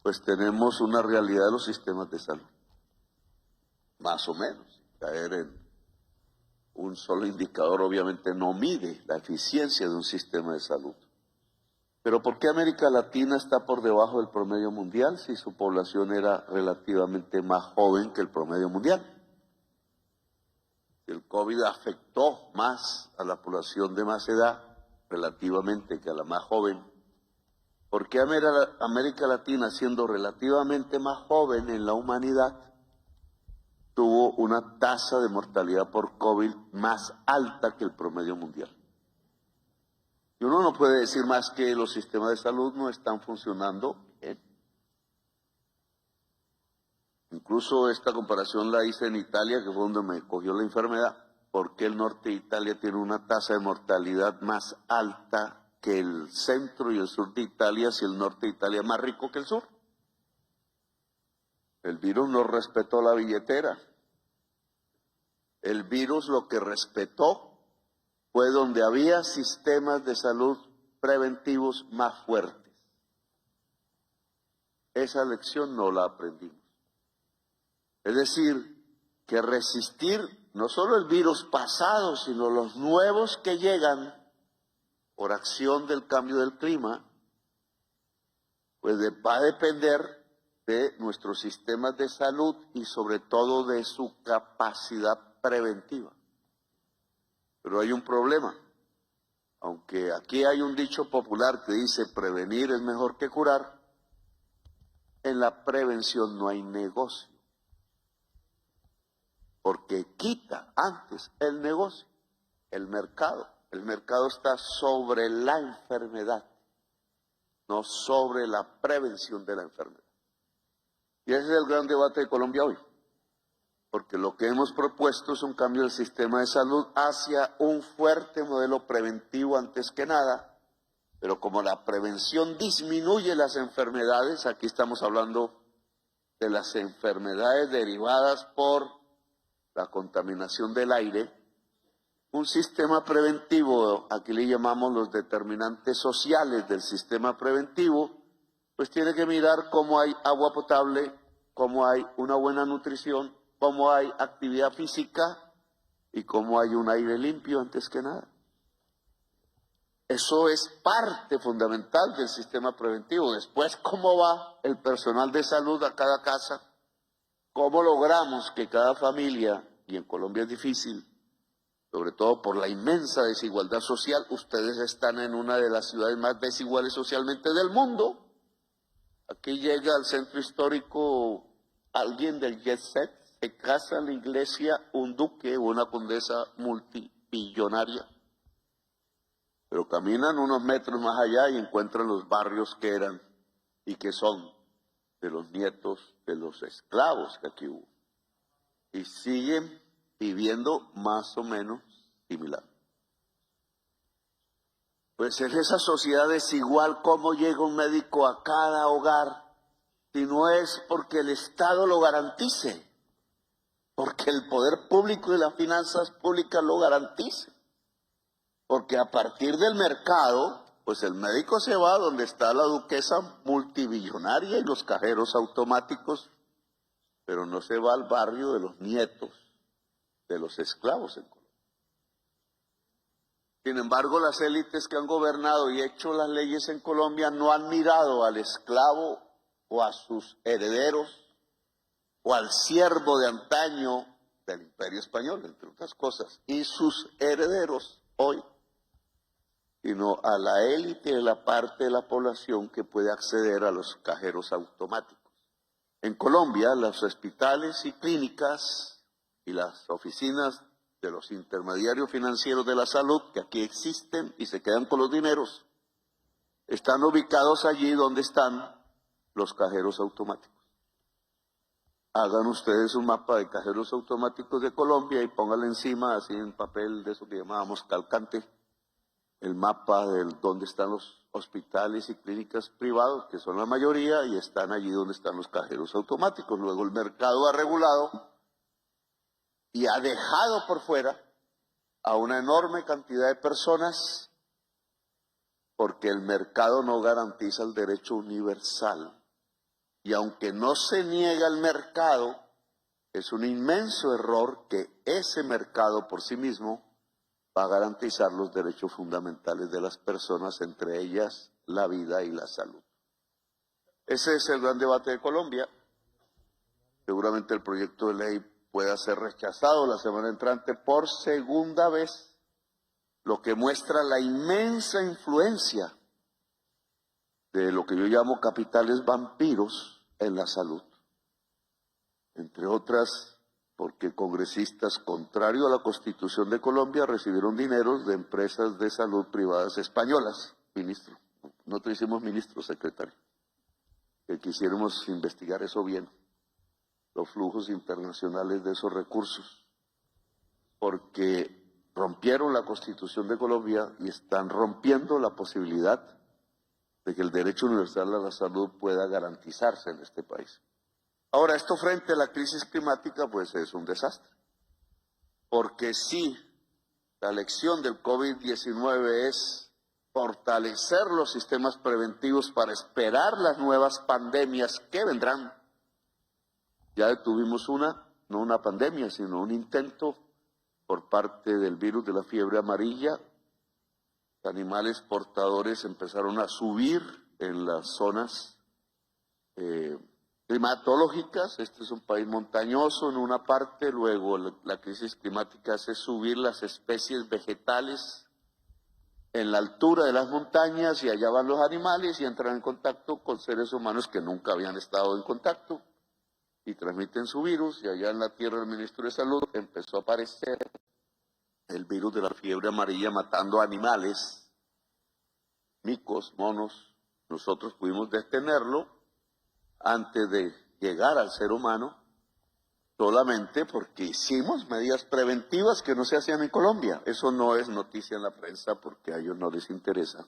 pues tenemos una realidad de los sistemas de salud. Más o menos. Caer en un solo indicador obviamente no mide la eficiencia de un sistema de salud. Pero ¿por qué América Latina está por debajo del promedio mundial si su población era relativamente más joven que el promedio mundial? El COVID afectó más a la población de más edad relativamente que a la más joven. ¿Por qué América Latina, siendo relativamente más joven en la humanidad, tuvo una tasa de mortalidad por COVID más alta que el promedio mundial? Y uno no puede decir más que los sistemas de salud no están funcionando bien. Incluso esta comparación la hice en Italia, que fue donde me cogió la enfermedad. ¿Por qué el norte de Italia tiene una tasa de mortalidad más alta que el centro y el sur de Italia, si el norte de Italia es más rico que el sur? El virus no respetó la billetera. El virus lo que respetó fue donde había sistemas de salud preventivos más fuertes. Esa lección no la aprendimos. Es decir, que resistir no solo el virus pasado, sino los nuevos que llegan por acción del cambio del clima, pues va a depender de nuestros sistemas de salud y sobre todo de su capacidad preventiva. Pero hay un problema. Aunque aquí hay un dicho popular que dice prevenir es mejor que curar, en la prevención no hay negocio. Porque quita antes el negocio, el mercado. El mercado está sobre la enfermedad, no sobre la prevención de la enfermedad. Y ese es el gran debate de Colombia hoy. Porque lo que hemos propuesto es un cambio del sistema de salud hacia un fuerte modelo preventivo antes que nada. Pero como la prevención disminuye las enfermedades, aquí estamos hablando de las enfermedades derivadas por la contaminación del aire, un sistema preventivo, aquí le llamamos los determinantes sociales del sistema preventivo, pues tiene que mirar cómo hay agua potable, cómo hay una buena nutrición, cómo hay actividad física y cómo hay un aire limpio antes que nada. Eso es parte fundamental del sistema preventivo. Después, ¿cómo va el personal de salud a cada casa? ¿Cómo logramos que cada familia, y en Colombia es difícil, sobre todo por la inmensa desigualdad social, ustedes están en una de las ciudades más desiguales socialmente del mundo? Aquí llega al centro histórico alguien del jet set, se casa en la iglesia un duque o una condesa multibillonaria, pero caminan unos metros más allá y encuentran los barrios que eran y que son de los nietos de los esclavos que aquí hubo. Y siguen viviendo más o menos similar. Pues en esa sociedad desigual, ¿cómo llega un médico a cada hogar? Si no es porque el Estado lo garantice, porque el poder público y las finanzas públicas lo garanticen. Porque a partir del mercado, pues el médico se va donde está la duquesa multibillonaria y los cajeros automáticos, pero no se va al barrio de los nietos de los esclavos en Colombia. Sin embargo, las élites que han gobernado y hecho las leyes en Colombia no han mirado al esclavo o a sus herederos o al siervo de antaño del Imperio Español, entre otras cosas, y sus herederos hoy, sino a la élite de la parte de la población que puede acceder a los cajeros automáticos. En Colombia, los hospitales y clínicas y las oficinas de los intermediarios financieros de la salud, que aquí existen y se quedan con los dineros, están ubicados allí donde están los cajeros automáticos. Hagan ustedes un mapa de cajeros automáticos de Colombia y pónganle encima, así en papel de eso que llamábamos calcante, el mapa de dónde están los hospitales y clínicas privados, que son la mayoría, y están allí donde están los cajeros automáticos. Luego el mercado ha regulado y ha dejado por fuera a una enorme cantidad de personas porque el mercado no garantiza el derecho universal. Y aunque no se niega el mercado, es un inmenso error que ese mercado por sí mismo va a garantizar los derechos fundamentales de las personas, entre ellas la vida y la salud. Ese es el gran debate de Colombia. Seguramente el proyecto de ley pueda ser rechazado la semana entrante por segunda vez, lo que muestra la inmensa influencia de lo que yo llamo capitales vampiros en la salud. Entre otras, porque congresistas, contrario a la Constitución de Colombia, recibieron dineros de empresas de salud privadas españolas. Ministro, nosotros hicimos ministro, secretario, que quisiéramos investigar eso bien, los flujos internacionales de esos recursos, porque rompieron la Constitución de Colombia y están rompiendo la posibilidad de que el derecho universal a la salud pueda garantizarse en este país. Ahora, esto frente a la crisis climática, pues es un desastre, porque si la lección del COVID-19 es fortalecer los sistemas preventivos para esperar las nuevas pandemias que vendrán. Ya detuvimos no una pandemia, sino un intento por parte del virus de la fiebre amarilla. Animales portadores empezaron a subir en las zonas climatológicas. Este es un país montañoso en una parte, luego la crisis climática hace subir las especies vegetales en la altura de las montañas y allá van los animales y entran en contacto con seres humanos que nunca habían estado en contacto y transmiten su virus, y allá en la tierra del ministro de Salud empezó a aparecer el virus de la fiebre amarilla matando animales, micos, monos. Nosotros pudimos detenerlo antes de llegar al ser humano, solamente porque hicimos medidas preventivas que no se hacían en Colombia. Eso no es noticia en la prensa porque a ellos no les interesa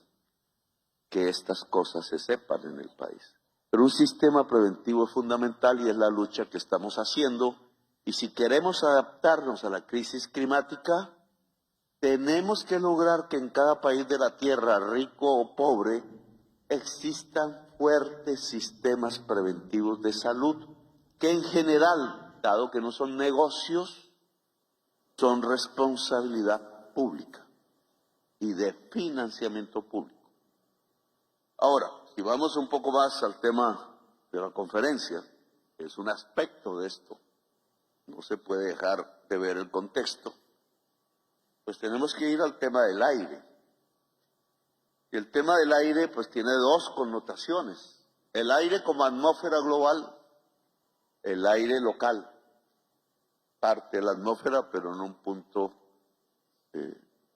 que estas cosas se sepan en el país. Pero un sistema preventivo es fundamental y es la lucha que estamos haciendo. Y si queremos adaptarnos a la crisis climática, tenemos que lograr que en cada país de la tierra, rico o pobre, existan fuertes sistemas preventivos de salud que en general dado que no son negocios, son responsabilidad pública y de financiamiento público. Ahora, si vamos un poco más al tema de la conferencia, que es un aspecto de esto, no se puede dejar de ver el contexto, pues tenemos que ir al tema del aire. Y el tema del aire pues tiene dos connotaciones. El aire como atmósfera global, el aire local, parte de la atmósfera pero en un punto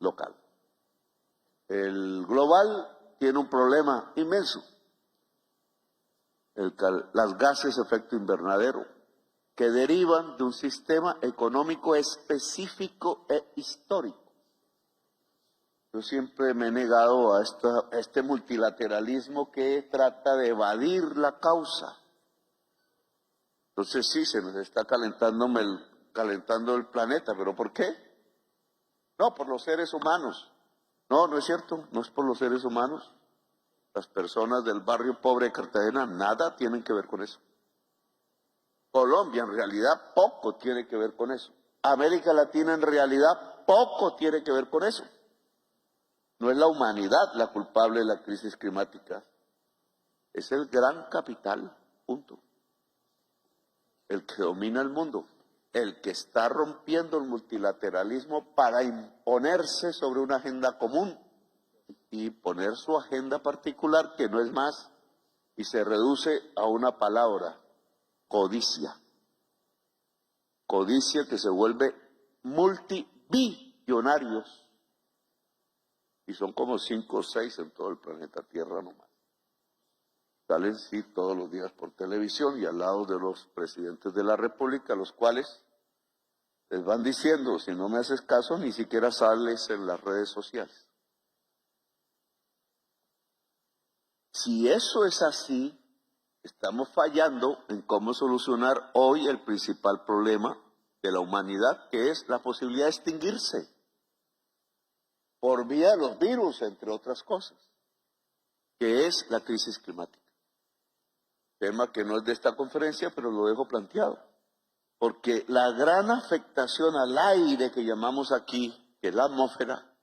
local. El global tiene un problema inmenso, las gases de efecto invernadero, que derivan de un sistema económico específico e histórico. Yo siempre me he negado a este multilateralismo que trata de evadir la causa. Entonces sí, se nos está calentando el planeta, ¿pero por qué? No, por los seres humanos. No, no es cierto, no es por los seres humanos. Las personas del barrio pobre de Cartagena nada tienen que ver con eso. Colombia en realidad poco tiene que ver con eso. América Latina en realidad poco tiene que ver con eso. No es la humanidad la culpable de la crisis climática, es el gran capital, punto. El que domina el mundo, el que está rompiendo el multilateralismo para imponerse sobre una agenda común y poner su agenda particular, que no es más, y se reduce a una palabra: codicia. Codicia que se vuelve multibillonarios. Y son como 5 o 6 en todo el planeta Tierra nomás. Salen sí todos los días por televisión y al lado de los presidentes de la República, los cuales les van diciendo: si no me haces caso, ni siquiera sales en las redes sociales. Si eso es así, estamos fallando en cómo solucionar hoy el principal problema de la humanidad, que es la posibilidad de extinguirse por vía de los virus, entre otras cosas, que es la crisis climática. Tema que no es de esta conferencia, pero lo dejo planteado. Porque la gran afectación al aire que llamamos aquí, que es la atmósfera,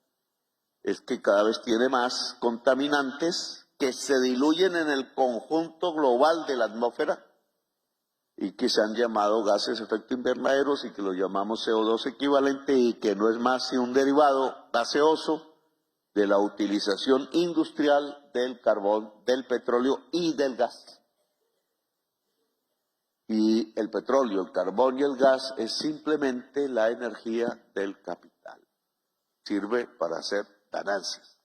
es que cada vez tiene más contaminantes que se diluyen en el conjunto global de la atmósfera y que se han llamado gases de efecto invernadero y que lo llamamos CO2 equivalente, y que no es más que un derivado gaseoso de la utilización industrial del carbón, del petróleo y del gas. Y el petróleo, el carbón y el gas es simplemente la energía del capital. Sirve para hacer ganancias.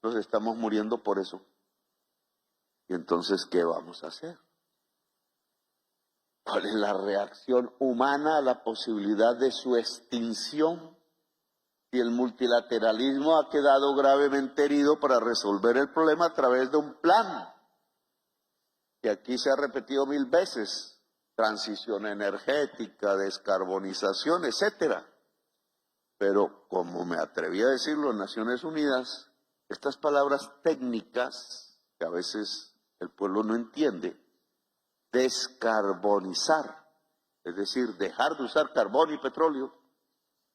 Nos estamos muriendo por eso. Y entonces, ¿qué vamos a hacer? ¿Cuál es la reacción humana a la posibilidad de su extinción? Y el multilateralismo ha quedado gravemente herido para resolver el problema a través de un plan que aquí se ha repetido 1000 veces: transición energética, descarbonización, etcétera. Pero como me atreví a decirlo en Naciones Unidas, estas palabras técnicas que a veces el pueblo no entiende: descarbonizar, es decir, dejar de usar carbón y petróleo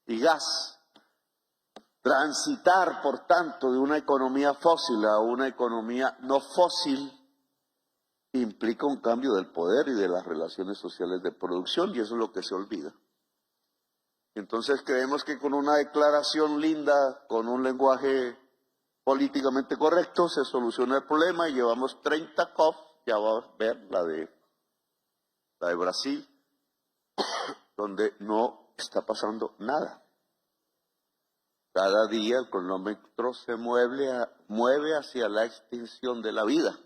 y gas, transitar, por tanto, de una economía fósil a una economía no fósil, implica un cambio del poder y de las relaciones sociales de producción, y eso es lo que se olvida. Entonces creemos que con una declaración linda, con un lenguaje políticamente correcto, se soluciona el problema, y llevamos 30 COP, ya va a ver la de Brasil, donde no está pasando nada. Cada día el cronómetro se mueve hacia la extinción de la vida.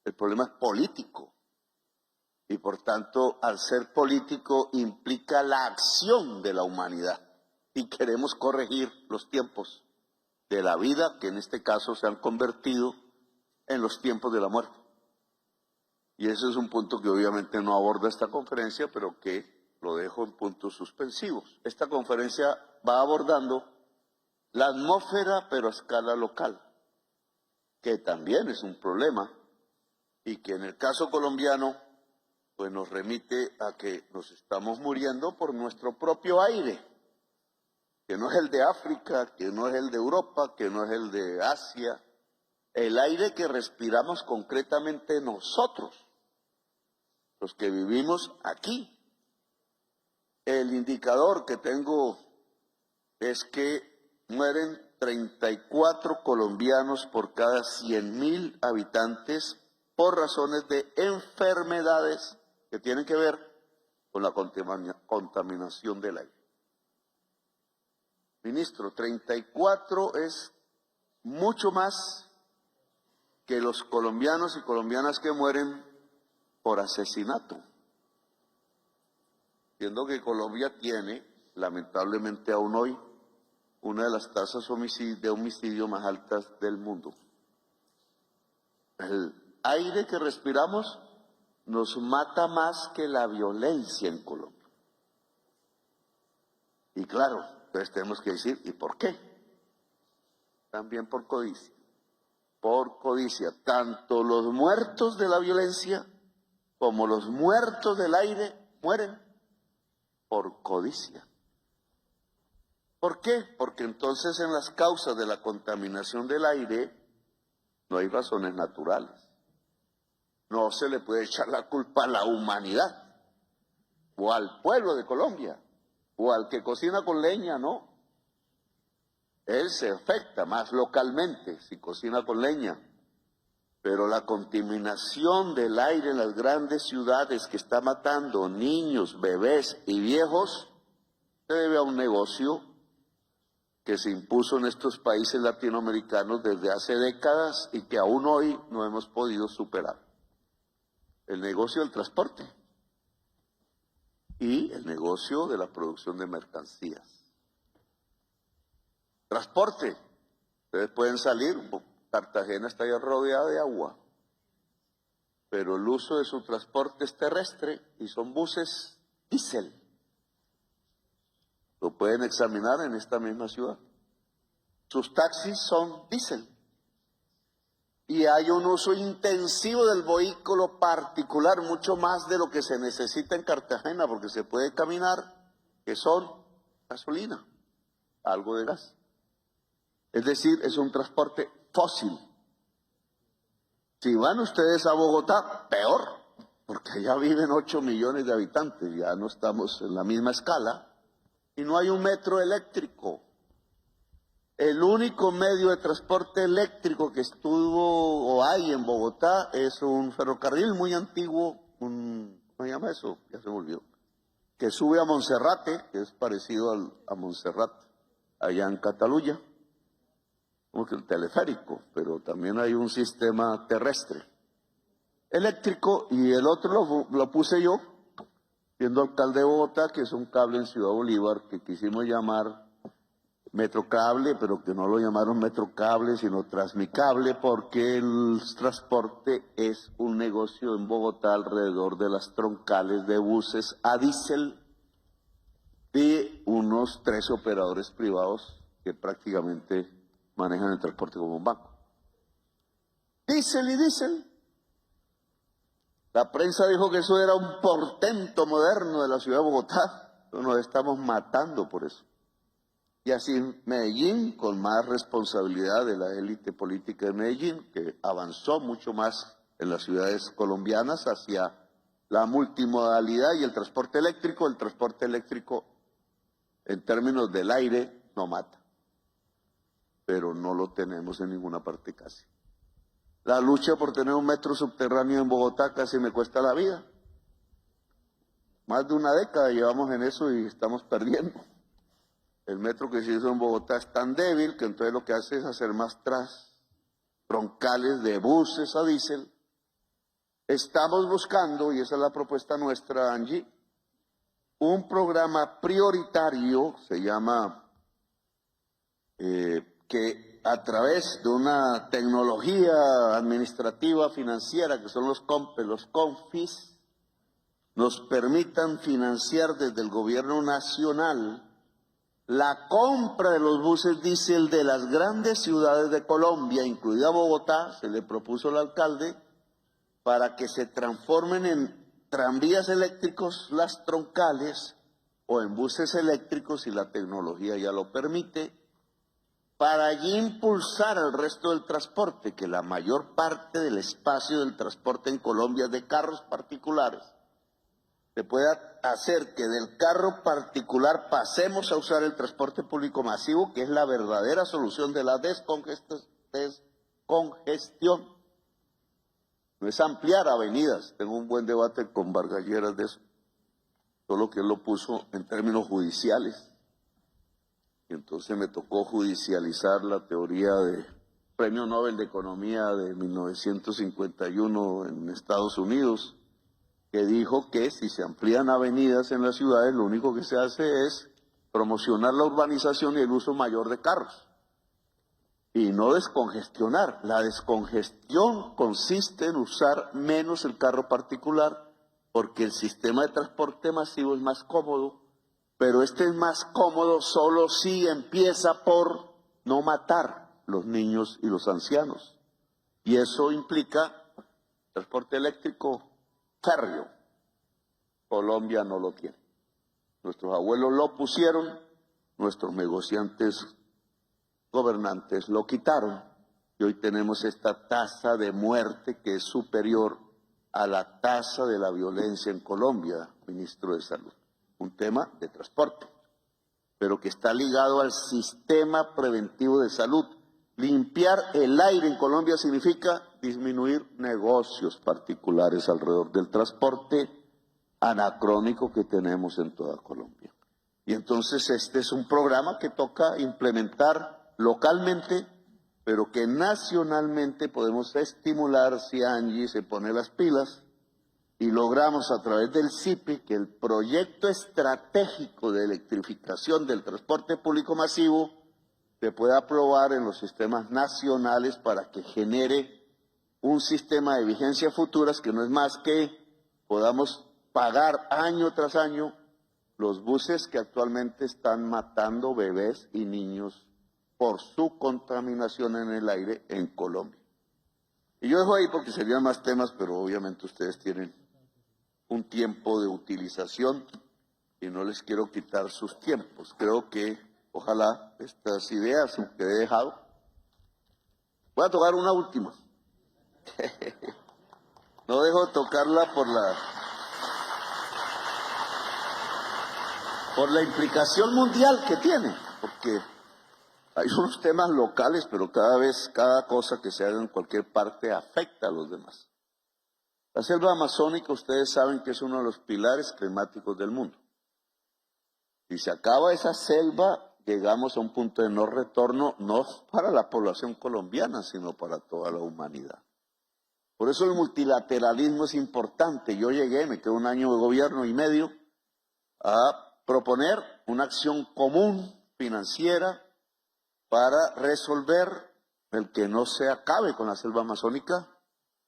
El problema es político. Y por tanto, al ser político, implica la acción de la humanidad. Y queremos corregir los tiempos de la vida, que en este caso se han convertido en los tiempos de la muerte. Y ese es un punto que obviamente no aborda esta conferencia, pero que lo dejo en puntos suspensivos. Esta conferencia va abordando la atmósfera, pero a escala local, que también es un problema, y que en el caso colombiano pues nos remite a que nos estamos muriendo por nuestro propio aire, que no es el de África, que no es el de Europa, que no es el de Asia, el aire que respiramos concretamente nosotros, los que vivimos aquí. El indicador que tengo es que mueren 34 colombianos por cada 100.000 habitantes por razones de enfermedades que tienen que ver con la contaminación del aire. Ministro, 34 es mucho más que los colombianos y colombianas que mueren por asesinato. Siendo que Colombia tiene, lamentablemente aún hoy, una de las tasas de homicidio más altas del mundo. El aire que respiramos nos mata más que la violencia en Colombia. Y claro, entonces tenemos que decir, ¿y por qué? También por codicia. Por codicia, tanto los muertos de la violencia como los muertos del aire mueren por codicia. ¿Por qué? Porque entonces en las causas de la contaminación del aire no hay razones naturales. No se le puede echar la culpa a la humanidad, o al pueblo de Colombia, o al que cocina con leña, no. Él se afecta más localmente si cocina con leña, pero la contaminación del aire en las grandes ciudades que está matando niños, bebés y viejos se debe a un negocio que se impuso en estos países latinoamericanos desde hace décadas y que aún hoy no hemos podido superar. El negocio del transporte y el negocio de la producción de mercancías. Transporte. Ustedes pueden salir, Cartagena está ya rodeada de agua, pero el uso de su transporte es terrestre y son buses diésel. Lo pueden examinar en esta misma ciudad. Sus taxis son diésel. Y hay un uso intensivo del vehículo particular, mucho más de lo que se necesita en Cartagena, porque se puede caminar, que son gasolina, algo de gas. Es decir, es un transporte fósil. Si van ustedes a Bogotá, peor, porque allá viven 8 millones de habitantes, ya no estamos en la misma escala. Y no hay un metro eléctrico. El único medio de transporte eléctrico que estuvo o hay en Bogotá es un ferrocarril muy antiguo, ¿cómo se llama eso? Ya se me olvidó. Que sube a Monserrate, que es parecido a Montserrat, allá en Cataluña. Como que el teleférico, pero también hay un sistema terrestre eléctrico, y el otro lo puse yo, siendo alcalde de Bogotá, que es un cable en Ciudad Bolívar que quisimos llamar Metrocable, pero que no lo llamaron Metrocable, sino Transmicable, porque el transporte es un negocio en Bogotá alrededor de las troncales de buses a diésel de unos 3 operadores privados que prácticamente manejan el transporte como un banco. Diésel y diésel. La prensa dijo que eso era un portento moderno de la ciudad de Bogotá. Nos estamos matando por eso. Y así Medellín, con más responsabilidad de la élite política de Medellín, que avanzó mucho más en las ciudades colombianas hacia la multimodalidad y el transporte eléctrico. El transporte eléctrico, en términos del aire, no mata, pero no lo tenemos en ninguna parte casi. La lucha por tener un metro subterráneo en Bogotá casi me cuesta la vida. Más de una década llevamos en eso y estamos perdiendo. El metro que se hizo en Bogotá es tan débil que entonces lo que hace es hacer más troncales de buses a diésel. Estamos buscando, y esa es la propuesta nuestra, Angie, un programa prioritario, se llama, que a través de una tecnología administrativa financiera, que son los CONFIS, nos permitan financiar desde el gobierno nacional la compra de los buses diésel de las grandes ciudades de Colombia, incluida Bogotá. Se le propuso al alcalde para que se transformen en tranvías eléctricos, las troncales, o en buses eléctricos si la tecnología ya lo permite, para allí impulsar el resto del transporte, que la mayor parte del espacio del transporte en Colombia es de carros particulares, se pueda hacer que del carro particular pasemos a usar el transporte público masivo, que es la verdadera solución de la descongestión. No es ampliar avenidas. Tengo un buen debate con Vargas Lleras de eso, solo que él lo puso en términos judiciales. Y entonces me tocó judicializar la teoría del Premio Nobel de Economía de 1951 en Estados Unidos, que dijo que si se amplían avenidas en las ciudades, lo único que se hace es promocionar la urbanización y el uso mayor de carros, y no descongestionar. La descongestión consiste en usar menos el carro particular, porque el sistema de transporte masivo es más cómodo, pero este es más cómodo solo si empieza por no matar los niños y los ancianos. Y eso implica transporte eléctrico férreo. Colombia no lo tiene. Nuestros abuelos lo pusieron, nuestros negociantes gobernantes lo quitaron, y hoy tenemos esta tasa de muerte que es superior a la tasa de la violencia en Colombia, ministro de Salud. Un tema de transporte, pero que está ligado al sistema preventivo de salud. Limpiar el aire en Colombia significa disminuir negocios particulares alrededor del transporte anacrónico que tenemos en toda Colombia. Y entonces este es un programa que toca implementar localmente, pero que nacionalmente podemos estimular si Angie se pone las pilas y logramos a través del CIPI que el proyecto estratégico de electrificación del transporte público masivo se pueda aprobar en los sistemas nacionales para que genere un sistema de vigencia futuras que no es más que podamos pagar año tras año los buses que actualmente están matando bebés y niños por su contaminación en el aire en Colombia. Y yo dejo ahí porque serían más temas, pero obviamente ustedes tienen un tiempo de utilización y no les quiero quitar sus tiempos. Creo que ojalá estas ideas que he dejado. Voy a tocar una última. No dejo de tocarla por la implicación mundial que tiene, porque hay unos temas locales, pero cada cosa que se haga en cualquier parte afecta a los demás. La selva amazónica, ustedes saben que es uno de los pilares climáticos del mundo. Si se acaba esa selva, llegamos a un punto de no retorno, no para la población colombiana, sino para toda la humanidad. Por eso el multilateralismo es importante. Yo llegué, me quedó un año de gobierno y medio, a proponer una acción común financiera para resolver el que no se acabe con la selva amazónica.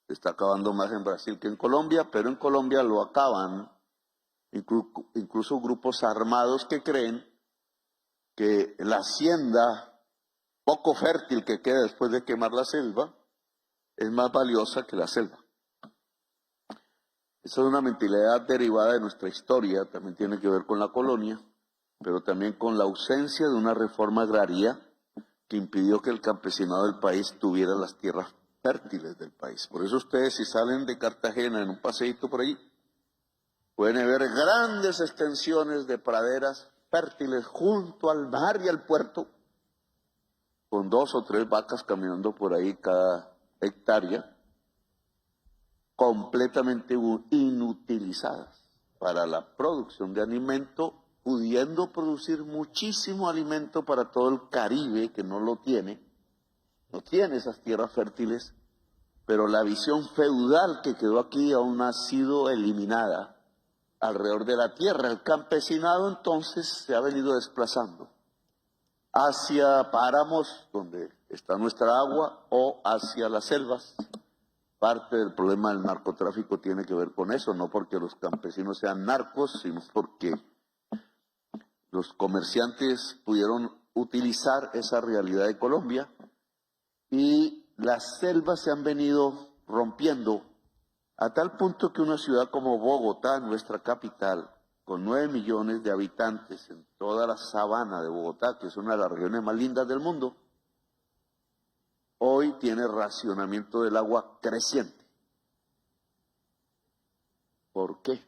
Se está acabando más en Brasil que en Colombia, pero en Colombia lo acaban incluso grupos armados que creen que la hacienda poco fértil que queda después de quemar la selva es más valiosa que la selva. Esa es una mentalidad derivada de nuestra historia, también tiene que ver con la colonia, pero también con la ausencia de una reforma agraria que impidió que el campesinado del país tuviera las tierras fértiles del país. Por eso ustedes, si salen de Cartagena en un paseíto por ahí, pueden ver grandes extensiones de praderas fértiles junto al mar y al puerto, con 2 o 3 vacas caminando por ahí cada hectárea, completamente inutilizadas para la producción de alimento, pudiendo producir muchísimo alimento para todo el Caribe, que no lo tiene, no tiene esas tierras fértiles, pero la visión feudal que quedó aquí aún ha sido eliminada alrededor de la tierra. El campesinado entonces se ha venido desplazando hacia páramos, donde está nuestra agua, o hacia las selvas. Parte del problema del narcotráfico tiene que ver con eso, no porque los campesinos sean narcos, sino porque los comerciantes pudieron utilizar esa realidad de Colombia y las selvas se han venido rompiendo A tal punto que una ciudad como Bogotá, nuestra capital, con 9 millones de habitantes en toda la sabana de Bogotá, que es una de las regiones más lindas del mundo, hoy tiene racionamiento del agua creciente. ¿Por qué?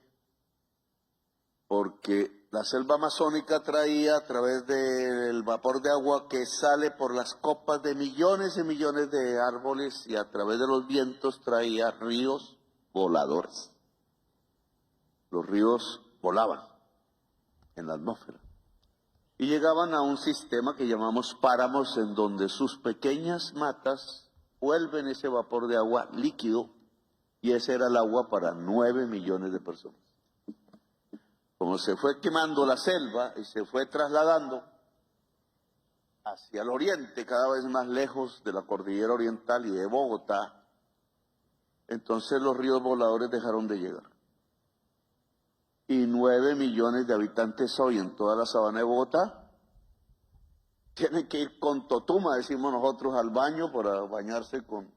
Porque la selva amazónica traía a través del vapor de agua que sale por las copas de millones y millones de árboles y a través de los vientos traía ríos voladores. Los ríos volaban en la atmósfera y llegaban a un sistema que llamamos páramos, en donde sus pequeñas matas vuelven ese vapor de agua líquido, y ese era el agua para 9 millones de personas. Como se fue quemando la selva y se fue trasladando hacia el oriente, cada vez más lejos de la cordillera oriental y de Bogotá, entonces los ríos voladores dejaron de llegar. Y 9 millones de habitantes hoy en toda la sabana de Bogotá tienen que ir con totuma, decimos nosotros, al baño para bañarse con...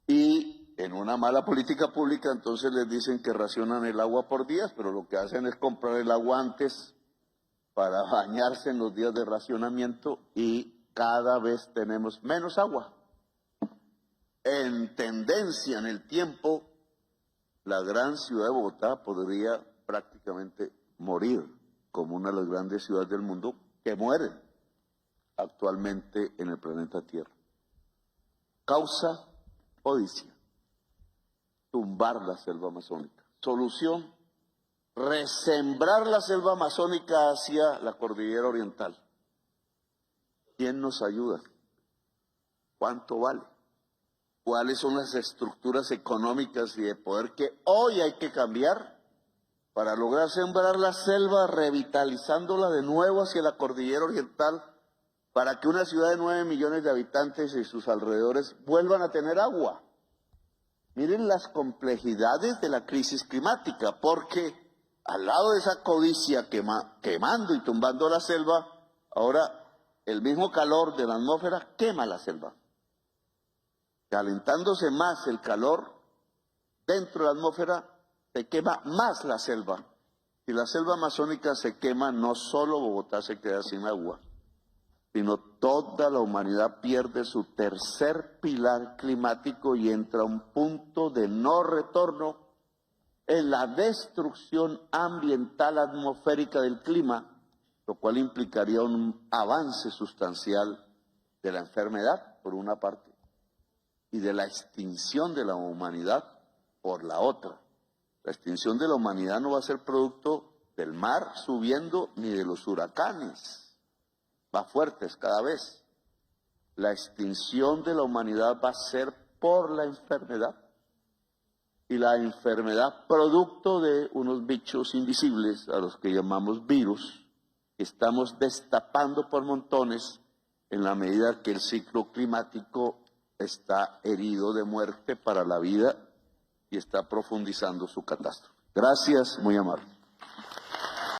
Y en una mala política pública entonces les dicen que racionan el agua por días, pero lo que hacen es comprar el agua antes para bañarse en los días de racionamiento, y cada vez tenemos menos agua. En tendencia, en el tiempo, la gran ciudad de Bogotá podría prácticamente morir como una de las grandes ciudades del mundo que mueren actualmente en el planeta Tierra. Causa: codicia. Tumbar la selva amazónica. Solución: resembrar la selva amazónica hacia la cordillera oriental. ¿Quién nos ayuda? ¿Cuánto vale? ¿Cuáles son las estructuras económicas y de poder que hoy hay que cambiar para lograr sembrar la selva, revitalizándola de nuevo hacia la cordillera oriental, para que una ciudad de 9 millones de habitantes y sus alrededores vuelvan a tener agua? Miren las complejidades de la crisis climática, porque al lado de esa codicia quemando y tumbando la selva, ahora el mismo calor de la atmósfera quema la selva. Calentándose más el calor dentro de la atmósfera, se quema más la selva. Si la selva amazónica se quema, no solo Bogotá se queda sin agua, sino toda la humanidad pierde su tercer pilar climático y entra a un punto de no retorno en la destrucción ambiental atmosférica del clima, lo cual implicaría un avance sustancial de la enfermedad, por una parte, y de la extinción de la humanidad, por la otra. La extinción de la humanidad no va a ser producto del mar subiendo ni de los huracanes más fuertes cada vez. La extinción de la humanidad va a ser por la enfermedad. Y la enfermedad producto de unos bichos invisibles, a los que llamamos virus, que estamos destapando por montones en la medida que el ciclo climático está herido de muerte para la vida y está profundizando su catástrofe. Gracias, muy amable.